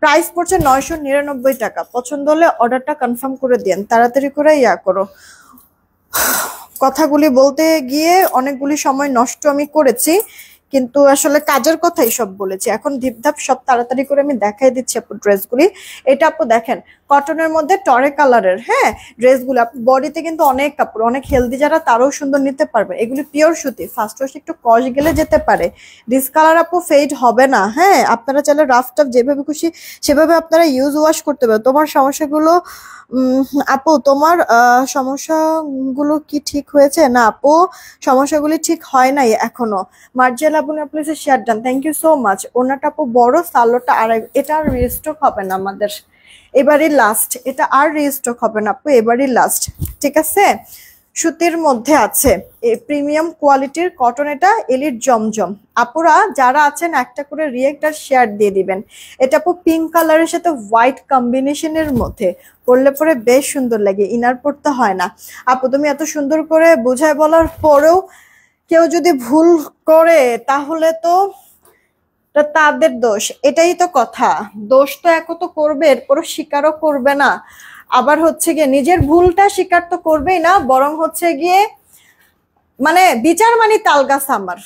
প্রাইস পড়ছে 999 টাকা। পছন্দ হলে অর্ডারটা কনফার্ম করে দিন, তাড়াতাড়ি করে করো। কথাগুলি বলতে গিয়ে অনেকগুলি সময় নষ্ট আমি করেছি, কিন্তু আসলে কাজের কথাই সব বলেছি। এখন ধিপধাপ সব তাড়াতাড়ি করে আমি দেখাই দিচ্ছি আপু ড্রেসগুলি। এটা আপু দেখেন, কটনের মধ্যে টরে কালারের। হ্যাঁ, ড্রেসগুলো আপু বডিতে কিন্তু অনেক কাপড়, অনেক হেলদি যারা তারও সুন্দর নিতে পারবে। এগুলি পিওর সুতি, ফার্স্ট ওয়াশ একটু কস গেলে যেতে পারে, ডিসকালার আপু ফেড হবে না। হ্যাঁ, আপনারা চাইলে রাফ টাফ যেভাবে খুশি সেভাবে আপনারা ইউজ ওয়াশ করতে পারেন। তোমার সমস্যাগুলো আপু, তোমার সমস্যাগুলো কি ঠিক হয়েছে? না আপু, সমস্যাগুলি ঠিক হয় নাই এখনো। মার্জিয়াল আপু please share done, thank you so much. ওনাটা আপু বড়, সালোটা আড়াই, এটা আর রিস্টক হবে না আমাদের, এবারই লাস্ট। এটা আর রিস্টক হবে না আপু, এবারই লাস্ট, ঠিক আছে। সুতির মধ্যে আছে, প্রিমিয়াম কোয়ালিটির কটন, এটা এলিট জমজম। আপুরা যারা আছেন একটা করে রিয়েক্ট আর শেয়ার দিয়ে দিবেন। এটা আপু পিঙ্ক কালারের সাথে হোয়াইট কম্বিনেশনের মধ্যে পরলে পরে বেশ সুন্দর লাগে, ইনার পড়তে হয় না। আপু তুমি এত সুন্দর করে বোঝায় বলার পরেও কেউ যদি ভুল করে তাহলে তো তাদের দোষ, এটাই তো কথা। দোষ তো এক তো করবে, এরপরও স্বীকারও করবে না, আবার হচ্ছে গিয়ে নিজের ভুলটা স্বীকার তো করবেই না, বরং হচ্ছে গিয়ে মানে বিচার মানি তালগাছ আমার।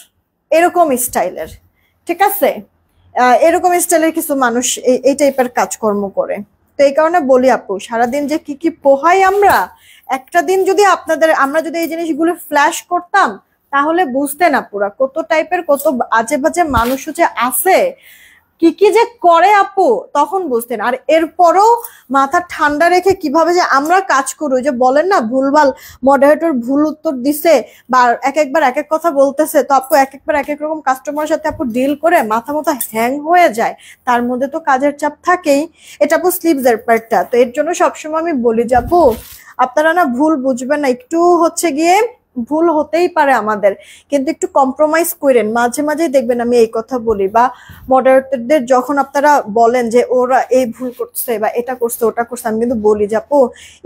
এরকম স্টাইলের, ঠিক আছে? এরকম স্টাইলের কিছু মানুষ এই টাইপের কাজকর্ম করে। তো এই কারণে বলি আপু, সারাদিন যে কি কি পোহাই আমরা, একটা দিন যদি আমরা যদি এই জিনিসগুলো ফ্ল্যাশ করতাম, তাহলে বুঝতেন আপুরা কত টাইপের কত আজে বাজে মানুষও যে আছে, কি কি যে করে আপু, তখন বুঝতেন। আর এরপরও মাথা ঠান্ডা রেখে কিভাবে যে আমরা কাজ করি, যে বলেন না ভুলভাল মডারেটর ভুল উত্তর দিছে বা এক একবার এক এক কথা বলতেছে, তো আপু এক একবার এক এক রকম কাস্টমারের সাথে আপু ডিল করে মাথা মাথা হ্যাং হয়ে যায়। তার মধ্যে তো কাজের চাপ থাকেই, এটা আপু স্লিভসের পার্টটা। তো এর জন্য সবসময় আমি বলি যে আপু আপনারা না ভুল বুঝবেন না, একটু হচ্ছে গিয়ে ভুল হতেই পারে আমাদের, কিন্তু একটু কম্প্রোমাইজ করেন। মাঝে মাঝে দেখবেন আমি এই কথা বলি, বা মডারেটরদের যখন আপনারা বলেন যে ওরা এই ভুল করছে বা এটা করছে ওটা করছে, আমি কিন্তু বলি যে আপু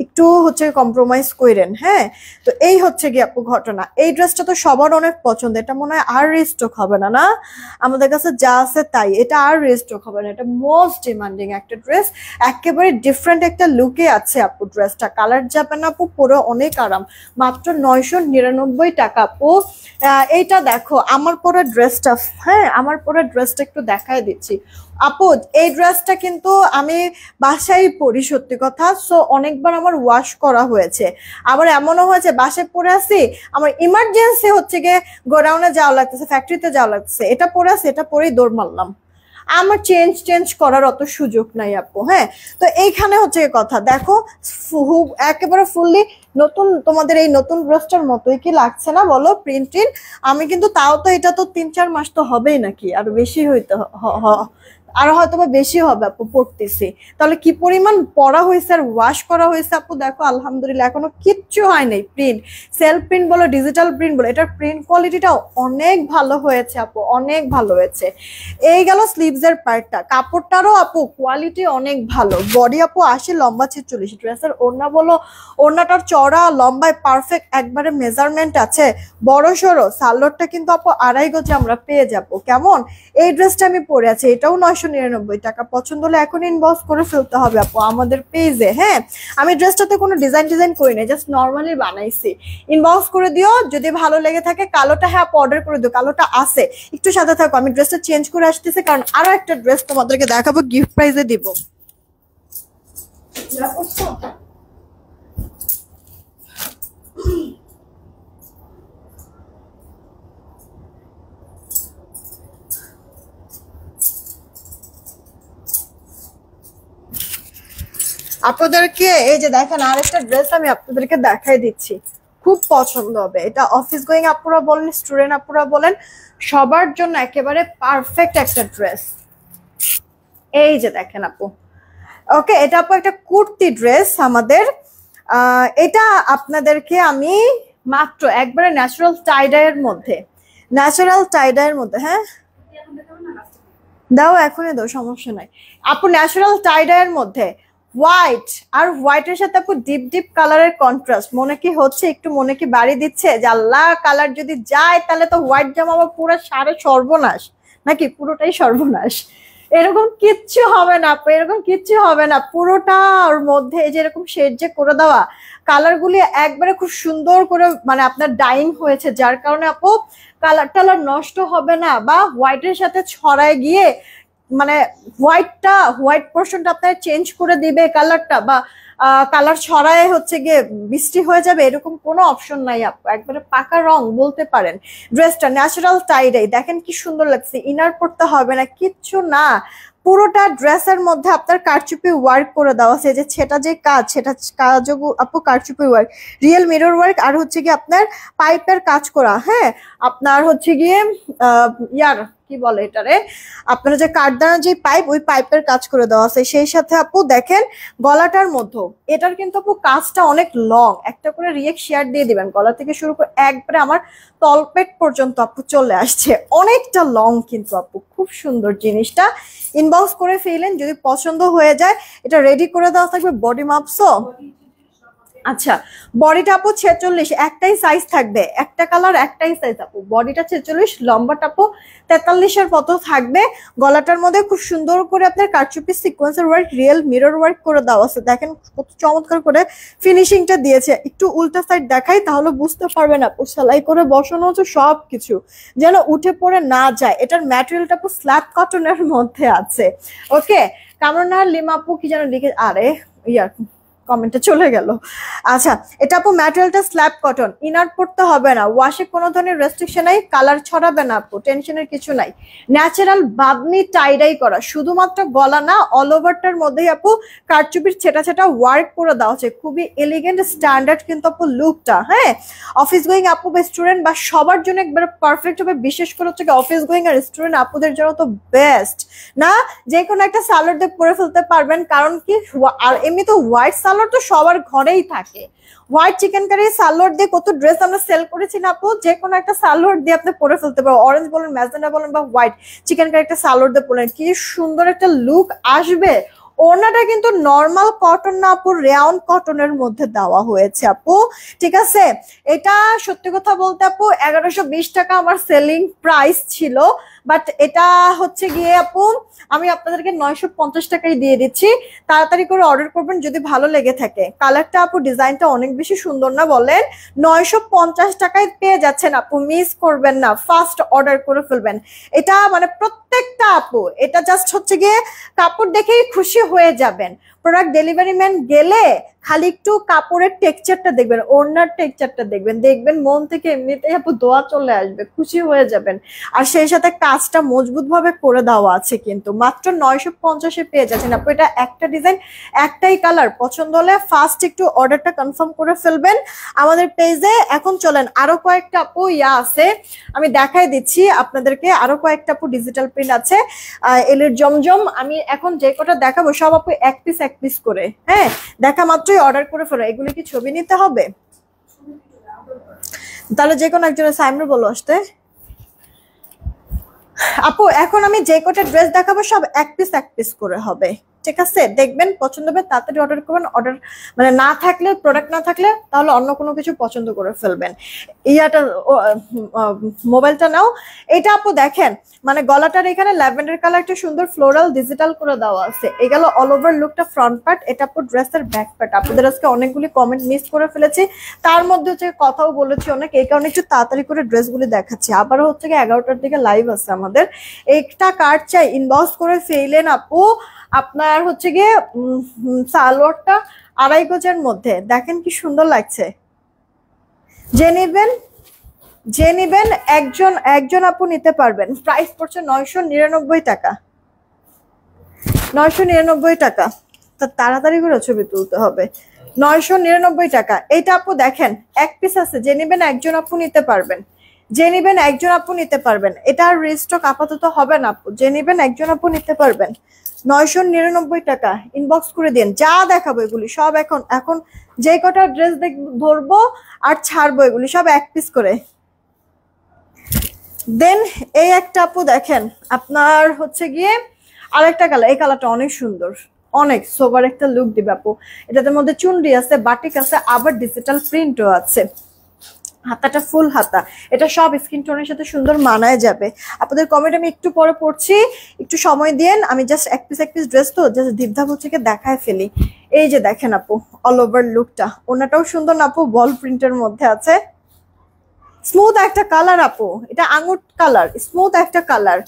একটু হচ্ছে কম্প্রোমাইজ করেন। হ্যাঁ, তো এই হচ্ছে কি আপু ঘটনা। এই ড্রেসটা তো সবার অনেক পছন্দ, এটা মনে হয় আর রিস্টক হবে না, না আমাদের কাছে যা আছে তাই, এটা আর রিস্টক হবে না। এটা মোস্ট ডিমান্ডিং একটা ড্রেস, একেবারে ডিফারেন্ট একটা লুকে আছে আপু ড্রেসটা। কালার যাবে না আপু, পরে অনেক আরাম, মাত্র 999 টাকা আপু। এইটা দেখো আমার পরে ড্রেসটা, হ্যাঁ আমার পরে ড্রেসটা একটু দেখাই দিচ্ছি আপু। এই ড্রেসটা কিন্তু আমি বাসায় পরি, সত্যি কথা। সো অনেকবার আমার ওয়াশ করা হয়েছে, আবার এমনও হয়েছে বাসায় পরে আসি, আমার ইমার্জেন্সি হচ্ছে গিয়ে গোডাউনে যাওয়া লাগতেছে, ফ্যাক্টরিতে যাওয়া লাগতেছে, এটা পরে আসি, এটা পরেই দৌড় মারলাম। আমার চেঞ্জ করার অত সুযোগ নাই আপু। হ্যাঁ, তো এইখানে হচ্ছে কথা দেখো, একেবারে ফুললি নতুন, তোমাদের এই নতুন ড্রেসটার মতোই কি লাগছে না বলো? প্রিন্টিং আমি কিন্তু তাও তো এটা তো 3-4 মাস তো হবেই নাকি, আর বেশি হইতে আর হয়তো বা বেশি হবে আপু পড়তেছি। তাহলে কি পরিমাণ পড়া হয়েছে আর ওয়াশ করা হয়েছে আপু দেখো, আলহামদুলিল্লাহ এখনো কিচ্ছু হয় নাই। প্রিন্ট সেলফ প্রিন্ট বলো ডিজিটাল প্রিন্ট বলো, এটার প্রিন্ট কোয়ালিটিটা অনেক ভালো হয়েছে আপু, অনেক ভালো হয়েছে। এই গেল স্লিভস এর পার্টটা, কাপড়টারও আপু কোয়ালিটি অনেক ভালো। বডি আপু 80, লম্বা 46। ড্রেসের ওড়না বলো, ওড়নাটার চড়া লম্বায় পারফেক্ট একবারে মেজারমেন্ট আছে, বড় সড়ো। সালোয়ারটা কিন্তু আপু 2.5 গজে আমরা পেয়ে যাবো। কেমন এই ড্রেসটা আমি পরে আছি, এটাও 999 টাকা। পছন্দ হলে এখন ইনবক্স করে ফেলতে হবে আপু আমাদের পেজে। হ্যাঁ, আমি ড্রেসটাতে কোনো ডিজাইন করি না, জাস্ট নর্মালি বানাইছি। ইনবক্স করে দিও যদি ভালো লেগে থাকে। কালোটা হ্যাঁ অর্ডার করে দিও, কালোটা আছে, একটু সাথে থাকো, আমি ড্রেসটা চেঞ্জ করে আসতেছি, কারণ আরো একটা ড্রেস তোমাদেরকে দেখাবো, গিফট প্রাইজে দিব। আপনাদেরকে এই যে দেখেন আরেকটা ড্রেস আমি আপনাদেরকে দেখাই দিচ্ছি, খুব পছন্দ হবে। এটা অফিস গোয়িং আপুরা বলেন, স্টুডেন্ট আপুরা বলেন, সবার জন্য একেবারে পারফেক্ট একটা ড্রেস। এই যে দেখেন আপু, ওকে এটা আপু একটা কুর্তি ড্রেস আমাদের। এটা আপনাদেরকে আমি মাত্র একবারে ন্যাচারাল টাইডাইয়ের মধ্যে, হ্যাঁ দাও এখনই দাও, সমস্যা নাই আপু। ন্যাচারাল টাইডাইয়ের মধ্যে হোয়াইট, আর হোয়াইটের সাথে আপু ডিপ ডিপ কালারের কন্ট্রাস্ট। মনে কি হচ্ছে একটু, মনে কি বাড়ি দিচ্ছে যে আল্লাহ কালার যদি যায় তাহলে তো হোয়াইট জামা আবার পুরো সারে সর্বনাশ, নাকি পুরোটাই সর্বনাশ? এরকম কিচ্ছু হবে না আপু, এরকম কিচ্ছু হবে না। পুরোটা ওর মধ্যে এই যে এরকম শেড যে করে দেওয়া, কালার গুলি একবারে খুব সুন্দর করে মানে আপনার ডাইং হয়েছে, যার কারণে আপু কালার টালার নষ্ট হবে না, বা হোয়াইটের সাথে ছড়ায় গিয়ে মানে হোয়াইট পোর্শনটা আপনার চেঞ্জ করে দিবে কালারটা, বা কালার ছড়ায় হচ্ছে গিয়ে বৃষ্টি হয়ে যাবে, এরকম কোনো অপশন নাই আপু, একবারে পাকা রং বলতে পারেন। ড্রেসটা ন্যাচারাল টাইডাই, দেখেন কি সুন্দর লাগছে, ইনার পড়তে হবে না কিচ্ছু না। পুরোটা ড্রেসের মধ্যে আপনার কারচুপি ওয়ার্ক করে দেওয়া আছে, যে সেটা যে কাজ, সেটা কাজও আপু কারচুপি ওয়ার্ক, রিয়েল মিরর ওয়ার্ক, আর হচ্ছে গিয়ে আপনার পাইপের কাজ করা। হ্যাঁ, আপনার হচ্ছে গিয়ে ইয়ার কি বলে এটারে, আপনারা যে কাঠদানা যে পাইপ, ওই পাইপের কাজ করে দেওয়া আছে। সেই সাথে আপু দেখেন গলাটার মধ্যে, এটার কিন্তু আপু কাজটা অনেক লং, একটা করে রিয়েক্ট শেয়ার দিয়ে দিবেন, গলা থেকে শুরু করে একবারে আমার তলপেট পর্যন্ত আপু চলে আসছে, অনেকটা লং কিন্তু আপু, খুব সুন্দর জিনিসটা। ইনবক্স করে ফেলেন যদি পছন্দ হয়ে যায়, এটা রেডি করে দেওয়া থাকবে। বডি মাপসো আচ্ছা, বডিটা আপু 46, একটাই সাইজ থাকবে, একটা কালার একটাই সাইজ আপু। বডিটা 46, লম্বাটা আপু 43 এর মতো থাকবে। গলাটার মধ্যে খুব সুন্দর করে আপনার কারচুপি সিকোয়েন্সের ওয়ার্ক, রিয়েল মিরর ওয়ার্ক করে দেওয়া আছে। দেখেন কত চমৎকার করে ফিনিশিংটা দিয়েছে। একটু উল্টা সাইড দেখাই তাহলে বুঝতে পারবেন আপু, সেলাই করে বসানো হচ্ছে সবকিছু যেন উঠে পড়ে না যায়। এটার ম্যাটেরিয়ালটা আপু স্ল্যাব কটনের মধ্যে আছে। ওকে, কামরান লিমা আপু কি যেন লিখে, আরে ইয়ার কমেন্টে চলে গেল। আচ্ছা, এটা আপু ম্যাটেরিয়ালটা স্ল্যাব কটন, ইনার পড়তে হবে না, ওয়াশে কোনো ধরনের রেস্ট্রিকশন নাই, কালার ছড়াবে না আপু, টেনশনের কিছু নাই। ন্যাচারাল বাদনি টাইডাই করা, শুধুমাত্র গলা না অল ওভারটার মধ্যেই আপু কারচুপির ছেটা ছেটা ওয়ার্ক করে দেওয়া হচ্ছে। খুবই এলিগেন্ট স্ট্যান্ডার্ড কিন্তু আপু লুকটা। হ্যাঁ, অফিস গোয়িং আপু বা স্টুডেন্ট বা সবার জন্য একবার পারফেক্ট হবে। বিশেষ করে হচ্ছে অফিস গোয়িং আর স্টুডেন্ট আপুদের জন্য তো বেস্ট না, যে কোনো একটা সালোয়ার দিয়ে পরে ফেলতে পারবেন। কারণ কি, আর এমনি তো হোয়াইট সালোয়ার তো সবার ঘরেই থাকে। হোয়াইট চিকেন কারি সালোয়ার দিয়ে কত ড্রেস আমরা সেল করেছি না আপু, যে কোনো একটা সালোয়ার দিয়ে আপনি পরে ফেলতে পারবেন। অরেঞ্জ বলেন, ম্যাজেন্টা বলেন বা হোয়াইট চিকেন কারি একটা সালোয়ার দিয়ে পরেন, কি সুন্দর একটা লুক আসবে। ওড়নাটা কিন্তু নর্মাল কটন না আপু, রেয়ন কটনের মধ্যে দেওয়া হয়েছে আপু। ঠিক আছে, এটা সত্যি কথা বলতে আপু 1120 টাকা আমার সেলিং প্রাইস ছিল, বাট এটা হচ্ছে গিয়ে আপু আমি আপনাদেরকে 950 টাকায় দিয়ে দিচ্ছি। তাড়াতাড়ি করে অর্ডার করবেন যদি ভালো লেগে থাকে। কালারটা আপু ডিজাইনটা অনেক বেশি সুন্দর না বলেন? 950 টাকায় পেয়ে যাচ্ছেন আপু, মিস করবেন না, ফার্স্ট অর্ডার করে ফেলবেন। এটা মানে প্রত্যেকটা আপু এটা জাস্ট হচ্ছে গিয়ে কাপড় দেখেই খুশি হয়ে যাবেন। প্রোডাক্ট ডেলিভারি ম্যান গেলে খালি একটু কাপড়ের টেক্সচারটা দেখবেন, ওড়নার টেক্সচারটা দেখবেন, দেখবেন মন থেকে এমনিতেই আপু দোয়া চলে আসবে, খুশি হয়ে যাবেন। আর সেই সাথে কাজটা মজবুত ভাবে করে দেওয়া আছে, কিন্তু মাত্র 950-এ পেয়ে যাচ্ছেন আপু। এটা একটা ডিজাইন, একটাই কালার, পছন্দ হলে ফার্স্ট একটু অর্ডারটা কনফার্ম করে ফেলবেন আমাদের পেজে। এখন চলেন আরো কয়েকটা আপু আছে, আমি দেখাই দিচ্ছি আপনাদেরকে। আরো কয়েকটা আপু ডিজিটাল প্রিন্ট আছে, এলের জমজম। আমি এখন যে কটা দেখাবো সব আপু এক পিস করে, হ্যাঁ, দেখা মাত্রই অর্ডার করে ফেলো। এগুলো কি ছবি নিতে হবে? তাহলে যে কোনো একজনের সাইমরু বলো আসতে। আপু এখন আমি যে কটা ড্রেস দেখাবো সব এক পিস করে হবে, ঠিক আছে? দেখবেন পছন্দ হবে তাড়াতাড়ি অর্ডার করবেন। অর্ডার মানে না থাকলে, প্রোডাক্ট না থাকলে তাহলে অন্য কোনো কিছু পছন্দ করে ফেলবেন। ইয়াটা মোবাইলটা নাও। এটা আপু দেখেন, মানে গলাটার এখানে ল্যাভেন্ডার কালার একটা সুন্দর ফ্লোরাল ডিজিটাল করে দেওয়া আছে। এই গেল অল ওভার লুকটা, ফ্রন্ট পার্ট। এটা আপু ড্রেসের ব্যাক পার্ট। আপনাদের আজকে অনেকগুলি কমেন্ট মিস করে ফেলেছি, তার মধ্যে হচ্ছে কথাও বলেছি অনেক, এই কারণে একটু তাড়াতাড়ি করে ড্রেসগুলি দেখাচ্ছি। আবারও হচ্ছে কি 11টার দিকে লাইভ আছে আমাদের। একটা কার্ড চাই, ইনবক্স করে ফেলেন আপু। আপনার হচ্ছে গিয়ে সালোয়ারটা 2.5 গজের মধ্যে, দেখেন কি সুন্দর লাগছে। যে নিবেন একজন আপু নিতে পারবেন। প্রাইস পড়ছে 999 টাকা, 999 টাকা। তা তাড়াতাড়ি করে ছবি তুলতে হবে। 999 টাকা। এইটা আপু দেখেন এক পিস আছে, যে নিবেন একজন আপু নিতে পারবেন, যে নিবেন একজন আপু নিতে পারবেন। এটা আর রিস্টক আপাতত হবে না আপু, যে নিবেন একজন আপু নিতে পারবেন। 999 টাকা। ইনবক্স করে দিন। যা দেখাবো এগুলি সব এখন যে কটা ড্রেস ধরবো আর ছাড়বো এগুলি সব এক পিস করে। দেন এই একটা আপু দেখেন, আপনার হচ্ছে গিয়ে আরেকটা কালার। এই কালারটা অনেক সুন্দর, অনেক সোবার একটা লুক দিবে আপু। এটার মধ্যে চুনরি আছে, বাটিক আছে, আবার ডিজিটাল প্রিন্টও আছে। হাতাটা ফুল হাতা। এটা সব স্কিন টোনের সাথে সুন্দর মানায় যাবে। আপনাদের কমেন্ট আমি একটু পরে পড়ছি, একটু সময় দিয়েন। আমি জাস্ট এক পিস ড্রেস তো জাস্ট ধিপধাপ হচ্ছে দেখায় ফেলি। এই যে দেখেন আপু অল ওভার লুকটা, ওনাটাও সুন্দর না আপু, বল প্রিন্টের মধ্যে আছে। স্মুথ একটা কালার আপু, এটা আঙুর কালার, স্মুথ একটা কালার,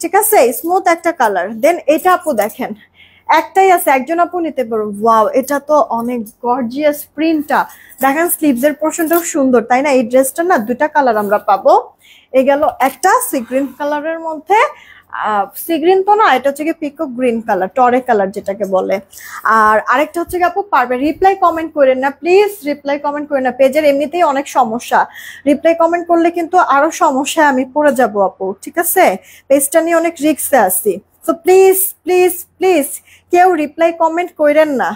ঠিক আছে, স্মুথ একটা কালার। দেন এটা আপু দেখেন একটাই আছে, একজন আপু নিতে পারো। ওয়াও, এটা তো অনেক গর্জিয়াস প্রিন্টটা। দেখেন স্লিভস এর পোর্শনটাও সুন্দর, তাই না? এই ড্রেসটা না দুটা কালার আমরা পাবো। এই গেল একটা সি গ্রিন কালারের মধ্যে, সি গ্রিন তো না, এটা হচ্ছে কি পিকক গ্রিন কালার, টরে কালার যেটাকে বলে। আর আরেকটা হচ্ছে কি আপু পারবে, রিপ্লাই কমেন্ট করেন না প্লিজ, রিপ্লাই কমেন্ট করেন না। পেজের এমনিতেই অনেক সমস্যা, রিপ্লাই কমেন্ট করলে কিন্তু আরো সমস্যায় আমি পড়ে যাবো আপু, ঠিক আছে? পেজটা নিয়ে অনেক রিস্কে আছি। সো প্লিজ প্লিজ প্লিজ কেউ রিপ্লাই কমেন্ট করেন না।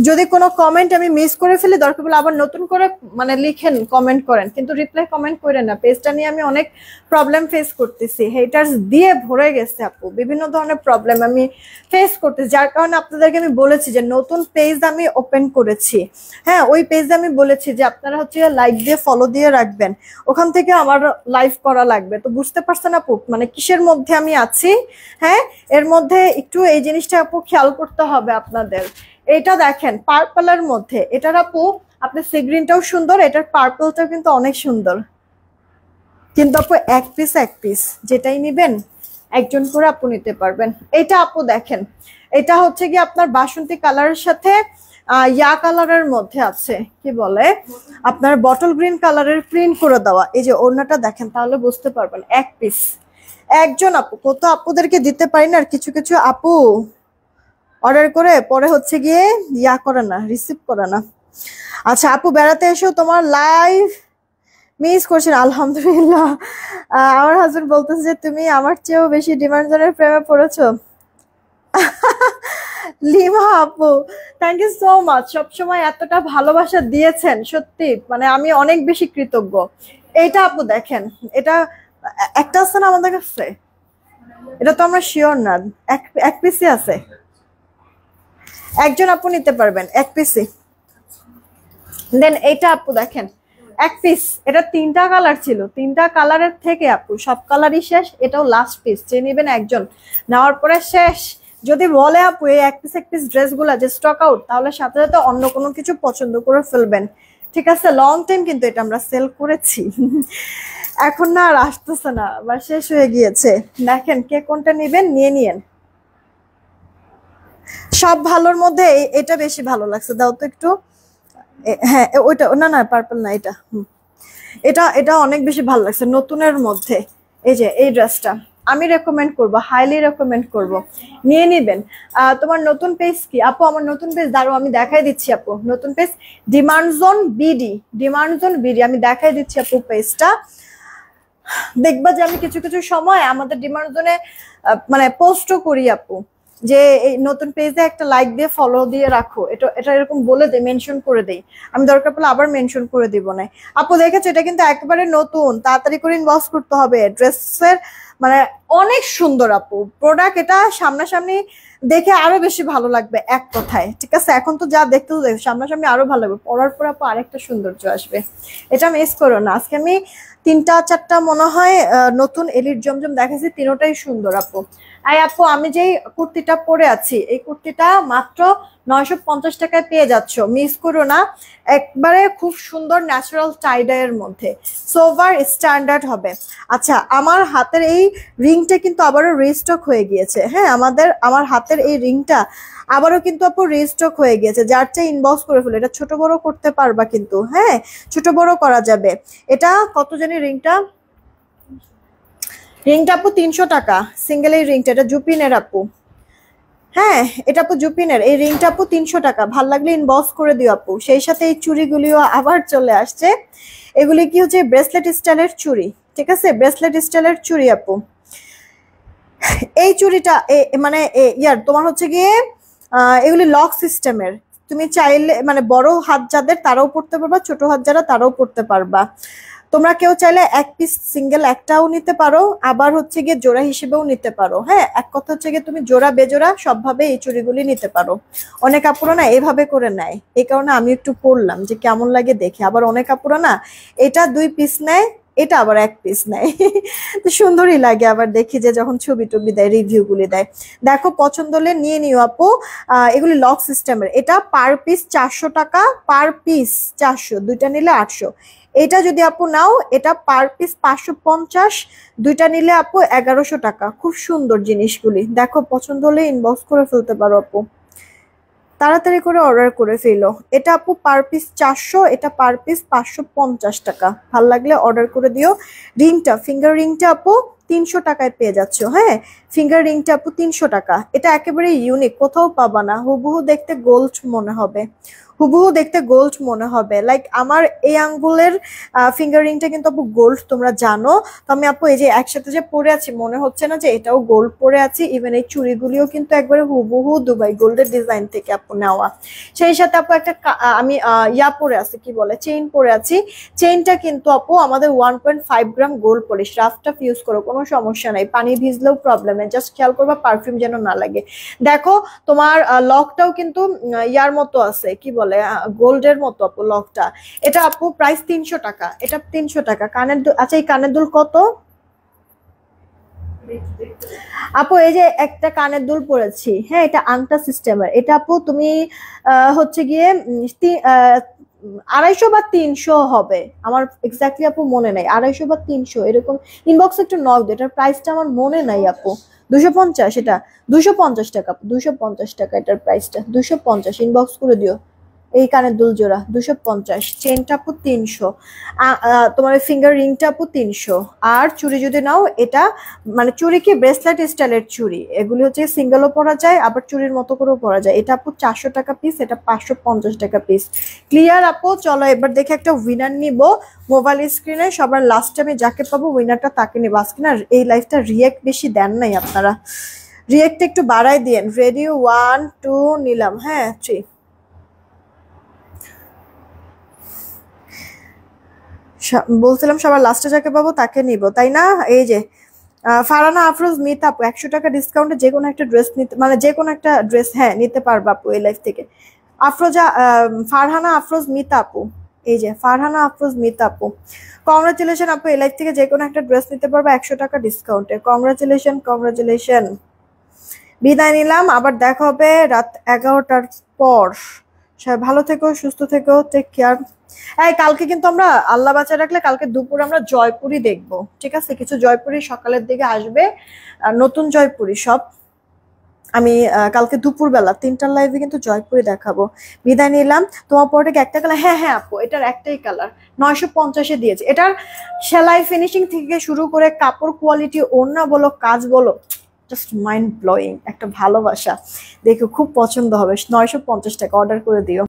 যদি কোনো কমেন্ট আমি মিস করে ফেলি দরকার পড়লে আবার নতুন করে মানে লিখেন, কমেন্ট করেন, কিন্তু রিপ্লাই কমেন্ট করেন না। পেজটা নিয়ে আমি অনেক প্রবলেম ফেস করতেছি, হেটার্স দিয়ে ভরে গেছে আপু, বিভিন্ন ধরনের প্রবলেম আমি ফেস করতেছি, যার কারণে আপনাদেরকে আমি বলেছি যে নতুন পেজ আমি ওপেন করেছি। হ্যাঁ, ওই পেজে আমি বলেছি যে আপনারা হচ্ছে লাইক দিয়ে ফলো দিয়ে রাখবেন, ওখান থেকে আমার লাইভ করা লাগবে। তো বুঝতে পারছেন আপু মানে কিসের মধ্যে আমি আছি। হ্যাঁ, এর মধ্যে একটু এই জিনিসটা আপু খেয়াল করতে হবে আপনাদের। এটা দেখেন পার্পলের মধ্যে, এটার আপু আপনার সি গ্রিনটাও সুন্দর, এটার পার্পলটাও কিন্তু অনেক সুন্দর, কিন্তু আপু এক পিস যেটাই নিবেন একজন করে আপু নিতে পারবেন। এটা আপু দেখেন, এটা হচ্ছে কি আপনার বাসন্তী কালারের সাথে ইয়া কালারের মধ্যে আছে, কি বলে আপনার বটল গ্রিন কালারের প্রিন্ট করে দেওয়া। এই যে ওড়নাটা দেখেন, তাহলে বুঝতে পারবেন এক পিস একজন আপু। কত আপুদেরকে দিতে পারি না, আর কিছু কিছু আপু অর্ডার করে পরে হচ্ছে গিয়ে ইয়া করে না, রিসিভ করে না। আচ্ছা আপু, বেড়াতে এসেও তোমার লাইভ মিস করছেন? আলহামদুলিল্লাহ। আমার হাজবেন্ড বলতেছে যে তুমি আমার চেয়েও বেশি ডিমান্ডজনের প্রেমে পড়েছো। লিমা আপু, থ্যাংক ইউ সো মাচ, সবসময় এতটা ভালোবাসা দিয়েছেন, সত্যি মানে আমি অনেক বেশি কৃতজ্ঞ। এইটা আপু দেখেন, এটা একটা আছে না আমাদের কাছে, এটা তো আমরা শিওর না, এক পিসি আছে, একজন আপু নিতে পারবেন এক পিসি। দেন এইটা আপু দেখেন এক পিস, এটা 3টা কালার ছিল, 3টা কালারের থেকে আপু সব কালারই শেষ, এটাও লাস্ট পিস, যে নেবেন একজন, নেওয়ার পরে শেষ। যদি বলে আপু এই এক পিস ড্রেসগুলা যে স্টক আউট, তাহলে সাথে সাথে অন্য কোনো কিছু পছন্দ করে ফেলবেন, ঠিক আছে? লং টাইম কিন্তু এটা আমরা সেল করেছি, এখন না আর আসতেছে না বা শেষ হয়ে গিয়েছে। দেখেন কে কোনটা নেবেন নিয়ে নিয়েন। সব ভালোর মধ্যে এটা বেশি ভালো লাগছে, দাও তো একটু। হ্যাঁ ওইটা, না না পার্পল না, এটা এটা এটা অনেক বেশি ভালো লাগছে নতুনের মধ্যে। এই যে এই ড্রেসটা আমি রেকমেন্ড করব, হাইলি রেকমেন্ড করব, নিয়ে নিবেন। তোমার নতুন পেজ কি আপু? আমার নতুন পেজ দাঁড়ো আমি দেখাই দিচ্ছি আপু, নতুন পেজ ডিমান্ড জোন বিডি, আমি দেখাই দিচ্ছি আপু পেজটা। দেখবা যে আমি কিছু কিছু সময় আমাদের ডিমান্ড জোনে মানে পোস্টও করি আপু, যে এই নতুন পেজে একটা লাইক দিয়ে ফলো দিয়ে রাখো, এটা এটা এরকম বলে দেই, মেনশন করে দেই, আমি দরকার পড়লে আবার মেনশন করে দিব না। আপু দেখেছো, এটা কিন্তু একেবারে নতুন, তাড়াতাড়ি করে ইনবক্স করতে হবে। ড্রেসের মানে অনেক সুন্দর আপু প্রোডাক্ট, এটা সামনাসামনি দেখে আরো বেশি ভালো লাগবে এক কথায়, ঠিক আছে? এখন তো যা দেখতে সামনাসামনি আরো ভালো লাগবে, পরার পর আপু আরেকটা সৌন্দর্য আসবে, এটা মিস করো না। আজকে আমি 3টা 4টা মনে হয় নতুন এলিট জমজম দেখাচ্ছি, তিনোটাই সুন্দর আপু। আপু আমি যেই কুর্তিটা পরে আছি, এই কুর্তিটা মাত্র 950 টাকায় পেয়ে যাচ্ছ, মিস করো না। একবারে খুব সুন্দর ন্যাচারাল টাইডাইয়ের মধ্যে, সোভার স্ট্যান্ডার্ড হবে। আচ্ছা, আমার হাতের এই রিংটা কিন্তু আবারও রিস্টক হয়ে গিয়েছে। হ্যাঁ, আমার হাতের এই রিংটা আবারও কিন্তু আপু রিস্টক হয়ে গিয়েছে, যার চেয়ে ইনবক্স করে ফেলো। এটা ছোট বড় করতে পারবা কিন্তু, হ্যাঁ ছোট বড় করা যাবে। এটা কত জানি রিংটা আপু 300 টাকা সিঙ্গেল, এই রিংটা, এটা জুপিনের আপু। হ্যাঁ এটা আপু জুপিনের, এই রিংটা আপু 300 টাকা, ভাল লাগলে ইনবক্স করে দিও আপু। সেই সাথে এই চুড়িগুলিও আবার চলে আসছে, এগুলি কি হচ্ছে ব্রেসলেট স্টাইলের চুড়ি, ঠিক আছে? ব্রেসলেট স্টাইলের চুড়ি আপু। এই চুড়িটা মানে ইয়ার তোমার হচ্ছে গিয়ে এগুলি লক সিস্টেমের, তুমি চাইলে মানে বড় হাত যাদের তারাও পড়তে পারবা, ছোট হাত যারা তারাও পড়তে পারবা। তোমরা কেউ চাইলে এক পিস সিঙ্গেল একটাও নিতে পারো, আবার হচ্ছে গিয়ে জোড়া হিসেবেও নিতে পারো। হ্যাঁ, এক কথা হচ্ছে গিয়ে তুমি জোড়া বেজোড়া সবভাবে এই চুড়িগুলি নিতে পারো। অনেক আপুরা না এভাবে করে নেয়, এই কারণে আমি একটু পড়লাম যে কেমন লাগে দেখে। আবার অনেক আপুরা না এটা 2 পিস নেয়, এটা আবার 1 পিস নেয়, তো সুন্দরই লাগে। আবার দেখি যে যখন ছবি টবি দেয়, রিভিউ গুলি দেয়, দেখো পছন্দ হলে নিয়ে নিও আপু। এগুলি লক সিস্টেমের, এটা পার পিস 400 টাকা, পার পিস 400, দুইটা নিলে 800। এটা যদি আপু নাও, এটা পার পিস 550, দুইটা নিলে আপু 1100 টাকা। খুব সুন্দর জিনিসগুলি, দেখো পছন্দ হলে ইনবক্স করে ফেলতে পারো আপু, তাড়াতাড়ি করে অর্ডার করে ফেলো। এটা আপু পার পিস 400, এটা পার পিস 550 টাকা, ভাল লাগলে অর্ডার করে দিও। রিংটা, ফিঙ্গার রিংটা আপু 300 টাকায় পেয়ে যাচ্ছ। হ্যাঁ, ফিঙ্গার রিংটা আপু 300 টাকা, এটা একেবারে ইউনিক, কোথাও পাবা না, হুবহু দেখতে গোল্ড মনে হবে, হুবহু দেখতে গোল্ড মনে হবে, লাইক আমার এই আঙ্গুলের ফিঙ্গারিংটা কিন্তু আপু গোল্ড, তোমরা জানো। তো আমি আপু এই যে একসাথে যে পরে আছি মনে হচ্ছে না যে এটাও গোল্ড পরে আছি। ইভেন এই চুড়িগুলিও কিন্তু একবারে হুবহু দুবাই গোল্ডের ডিজাইন থেকে আপু নেওয়া। সেই সাথে আপু একটা আমি ইয়া পরে আছি, কি বলে, চেইন পরে আছি। চেইনটা কিন্তু আপু আমাদের 1.5 গ্রাম gold polish. Rough tough use করো, কোনো সমস্যা নাই, পানি ভিজলেও প্রবলেম নেই, জাস্ট খেয়াল করবা পারফিউম যেন না লাগে। দেখো তোমার লকটাও কিন্তু ইয়ার মতো আছে, কি বলে, গোল্ডের মতো আপু লকটা। এটা আপু প্রাইস 300 টাকা, এটা 300 টাকা। কানের দুল, আচ্ছা এই কানের দুল কত আপু? এই যে একটা কানের দুল পরেছি, হ্যাঁ, এটা আংটা সিস্টেমের। এটা আপু তুমি হচ্ছে গিয়ে 250 বা 300 হবে, আমার এক্স্যাক্টলি আপু মনে নাই, 250 বা 300 এরকম। ইনবক্সে একটু নক দিও, এটার প্রাইসটা আমার মনে নাই আপু। 250, এটা 250 টাকা আপু, 250 টাকা এটার প্রাইসটা, 250। ইনবক্স করে দিও। এই কানের দুল জোড়া 250, চেনটা আপু 300, তোমার ফিঙ্গার রিংটা আপু 300। আর চুড়ি যদি নাও, এটা মানে চুড়ি কি ব্রেসলেট স্টাইলের চুড়ি, এগুলি হচ্ছে সিঙ্গেলও পরা যায় আবার চুড়ির মতো করেও পরা যায়। এটা আপু 400 টাকা পিস, এটা 550 টাকা পিস। ক্লিয়ার আপু? চলো এবার দেখে একটা উইনার নিব মোবাইল স্ক্রিনে। সবার লাস্টে আমি যাকে পাবো উইনারটা তাকে নিব। আজকে না এই লাইফটা রিয়েক্ট বেশি দেন নাই আপনারা, রিয়েক্ট একটু বাড়াই দিয়েন। রেডি, 1 2 নিলাম, হ্যাঁ 3। বলছিলাম সবার লাস্টে যাকে পাবো তাকে নিব, তাই না? এই যে ফারহানা আফরোজ মিত আপু 100 টাকা ডিসকাউন্টে যে কোনো একটা ড্রেস নিতে, মানে যে কোনো একটা ড্রেস, হ্যাঁ, নিতে পারবা আপু এই লাইফ থেকে। ফারহানা আফরোজ মিত আপু, এই যে ফারহানা আফরোজ মিত আপু, কংগ্রাচুলেশন আপু, এই লাইফ থেকে যে কোনো একটা ড্রেস নিতে পারবা 100 টাকা ডিসকাউন্টে। Congratulation, congratulation. বিদায় নিলাম, আবার দেখা হবে রাত 11টার পর। সবাই ভালো থেকো, সুস্থ থেকো, টেক কেয়ার। এই কালকে কিন্তু আমরা আল্লাহ বাঁচায় রাখলে কালকে দুপুরে আমরা জয়পুরি দেখবো, ঠিক আছে? কিছু জয়পুরি সকালের দিকে আসবে, নতুন জয়পুরি সব। আমি কালকে দুপুর বেলা 3টার লাইভে কিন্তু জয়পুরি দেখাবো। বিদায় নিলাম। তোমার পরে একটা কালার, হ্যাঁ হ্যাঁ আপু, এটার একটাই কালার, 950-এ দিয়েছে। এটার সেলাই ফিনিশিং থেকে শুরু করে কাপড় কোয়ালিটি, ওড়না বলো, কাজ বলো, জাস্ট মাইন্ড ব্লোয়িং, একটা ভালোবাসা। দেখো খুব পছন্দ হবে। 950 টাকা, অর্ডার করে দিও।